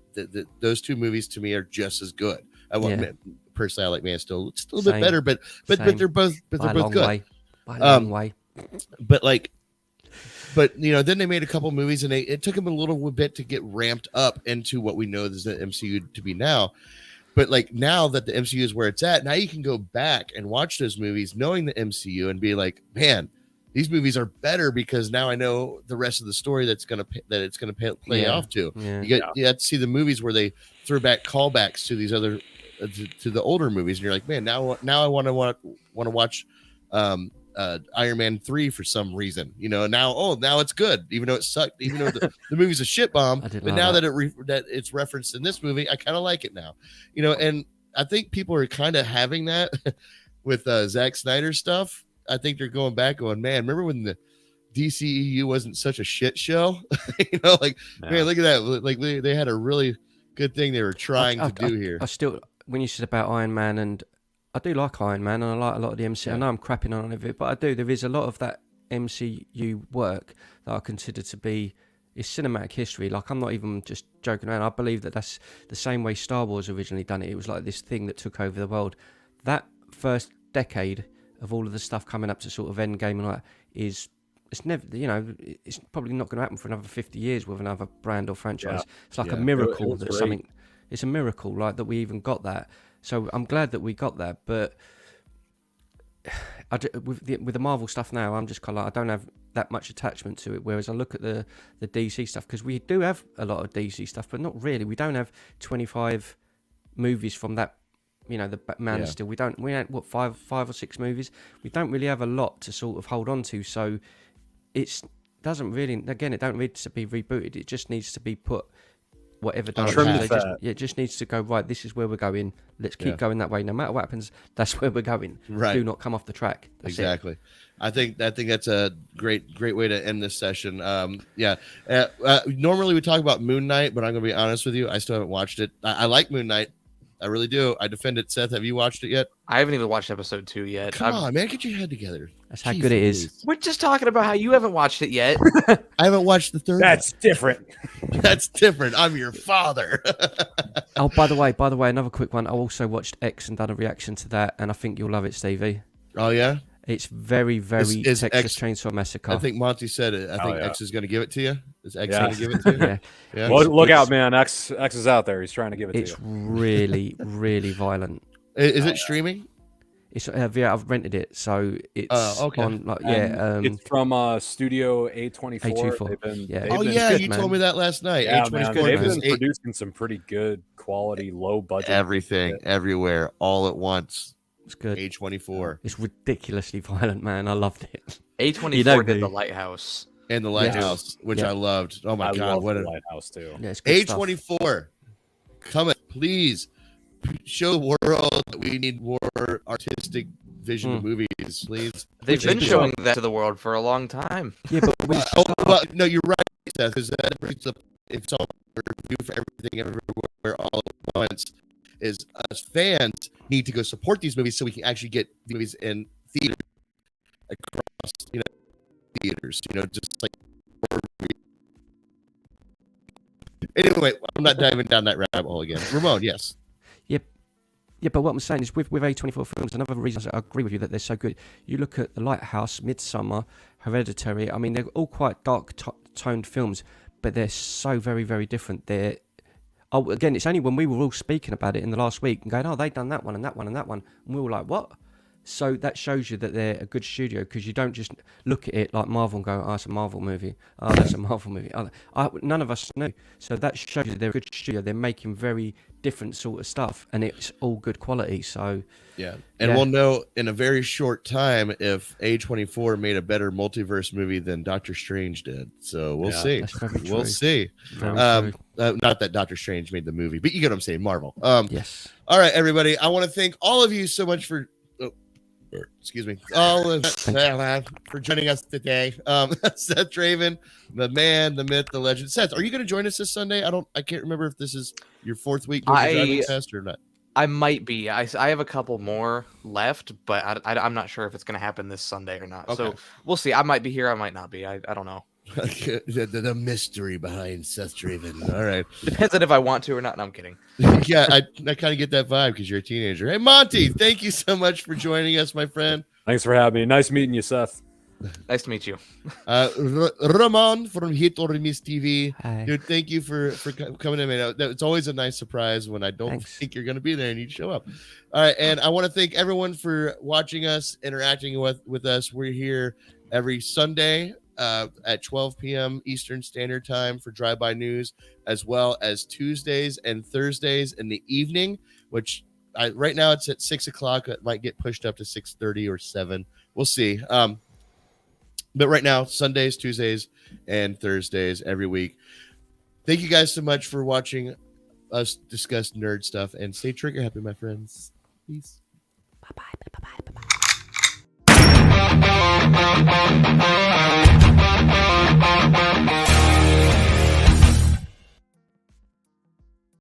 those two movies to me are just as good. Personally, I like Man of Steel. It's still a bit better, but they're both good. By a long way. But then they made a couple movies, and it took them a little bit to get ramped up into what we know as the MCU to be now. But like now that the MCU is where it's at, now you can go back and watch those movies knowing the MCU and be like, man, these movies are better because now I know the rest of the story that it's gonna play off to. You have to see the movies where they throw back callbacks to these other to the older movies, and you're like, man, now I want to watch Iron Man 3 for some reason, now it's good, even though it sucked, even though the movie's a shit bomb, but now that it's referenced in this movie, I kind of like it now, and I think people are kind of having that with Zack Snyder stuff. I think they're going back man, remember when the DCEU wasn't such a shit show? Man, look at that, like they had a really good thing they were trying to do here. I still, when you said about Iron Man, and I do like Iron Man, and I like a lot of the MCU. I know I'm crapping on it, but I do. There is a lot of that MCU work that I consider to be is cinematic history. Like, I'm not even just joking around. I believe that that's the same way Star Wars originally done it. It was like this thing that took over the world. That first decade of all of the stuff coming up to sort of Endgame and it's never, it's probably not going to happen for another 50 years with another brand or franchise. It's like a miracle that something. It's a miracle, like, that we even got that. So I'm glad that we got that, but with the Marvel stuff now, I'm just kind of like, I don't have that much attachment to it. Whereas I look at the DC stuff, because we do have a lot of DC stuff, but not really. We don't have 25 movies from that. You know, the Man of Steel. We had what, five or six movies. We don't really have a lot to sort of hold on to. So it don't need to be rebooted. It just needs to be put whatever direction. It just needs to go right. This is where we're going. Let's keep going that way. No matter what happens, that's where we're going. Right. Do not come off the track. That's exactly. It. I think that's a great way to end this session. Normally we talk about Moon Knight, but I'm gonna be honest with you, I still haven't watched it. I like Moon Knight. I really do. I defend it. Seth, have you watched it yet? I haven't even watched episode 2 yet. Come on, man, get your head together. That's how good it is. We're just talking about how you haven't watched it yet. I haven't watched the third. That's different. That's different. I'm your father. Oh, by the way, another quick one. I also watched X and done a reaction to that, and I think you'll love it, Stevie. Oh yeah. It's very, very Texas X, Chainsaw Massacre. I think Monty said it. I think X is going to give it to you. Is X going to give it to you? Yeah. Well, look out, man. X is out there. He's trying to give it to you. It's really, really violent. Is it streaming? It's I've rented it, so it's on. It's from Studio A24. You told me that last night. Yeah, A24. they've been producing some pretty good quality, low budget. Everything, everywhere, all at once. It's good. A24. It's ridiculously violent, man. I loved it. A24 did The Lighthouse. And The Lighthouse, which I loved. Oh my God, what The Lighthouse too. Yeah, it's good A24. Come in, please. Show the world that we need more artistic vision of movies, please. They've been showing that to the world for a long time. Yeah, but no, you're right, Seth, because that brings up it's all review for everything everywhere all at once. Is us fans need to go support these movies so we can actually get movies in theaters across, theaters, just like. Anyway, I'm not diving down that rabbit hole again. Ramon, yes. Yeah, but what I'm saying is with A24 films, another reason I agree with you that they're so good. You look at The Lighthouse, Midsummer, Hereditary. I mean, they're all quite dark toned films, but they're so very, very different. Again, it's only when we were all speaking about it in the last week and going, they've done that one and that one and that one. And we were like, what? So that shows you that they're a good studio, because you don't just look at it like Marvel and go, it's a Marvel movie. Oh, that's a Marvel movie. None of us knew. So that shows you they're a good studio. They're making very different sort of stuff, and it's all good quality. So we'll know in a very short time if A24 made a better multiverse movie than Doctor Strange did. So we'll see. We'll see. Not that Doctor Strange made the movie, but you get what I'm saying. Marvel. Yes. All right, everybody. I want to thank all of you so much for. Excuse me, for joining us today. Seth Draven, the man, the myth, the legend. Seth, are you going to join us this Sunday? I can't remember if this is your fourth week doing the driving test or not. I might be. I have a couple more left, but I'm not sure if it's going to happen this Sunday or not. Okay. So we'll see. I might be here. I might not be. I don't know. the mystery behind Seth Draven. All right. Depends on if I want to or not. No, I'm kidding. Yeah, I kind of get that vibe because you're a teenager. Hey, Monty, thank you so much for joining us, my friend. Thanks for having me. Nice meeting you, Seth. Nice to meet you. Ramon from Hit or Miss TV. Hi. Dude, thank you for coming in, man. It's always a nice surprise when I don't think you're going to be there and you show up. All right, and I want to thank everyone for watching us, interacting with us. We're here every Sunday at 12 p.m. Eastern Standard Time for Drive-By News, as well as Tuesdays and Thursdays in the evening, which right now it's at 6 o'clock. It might get pushed up to 6:30 or 7. We'll see. But right now, Sundays, Tuesdays, and Thursdays every week. Thank you guys so much for watching us discuss nerd stuff, and stay trigger happy, my friends. Peace. Bye-bye.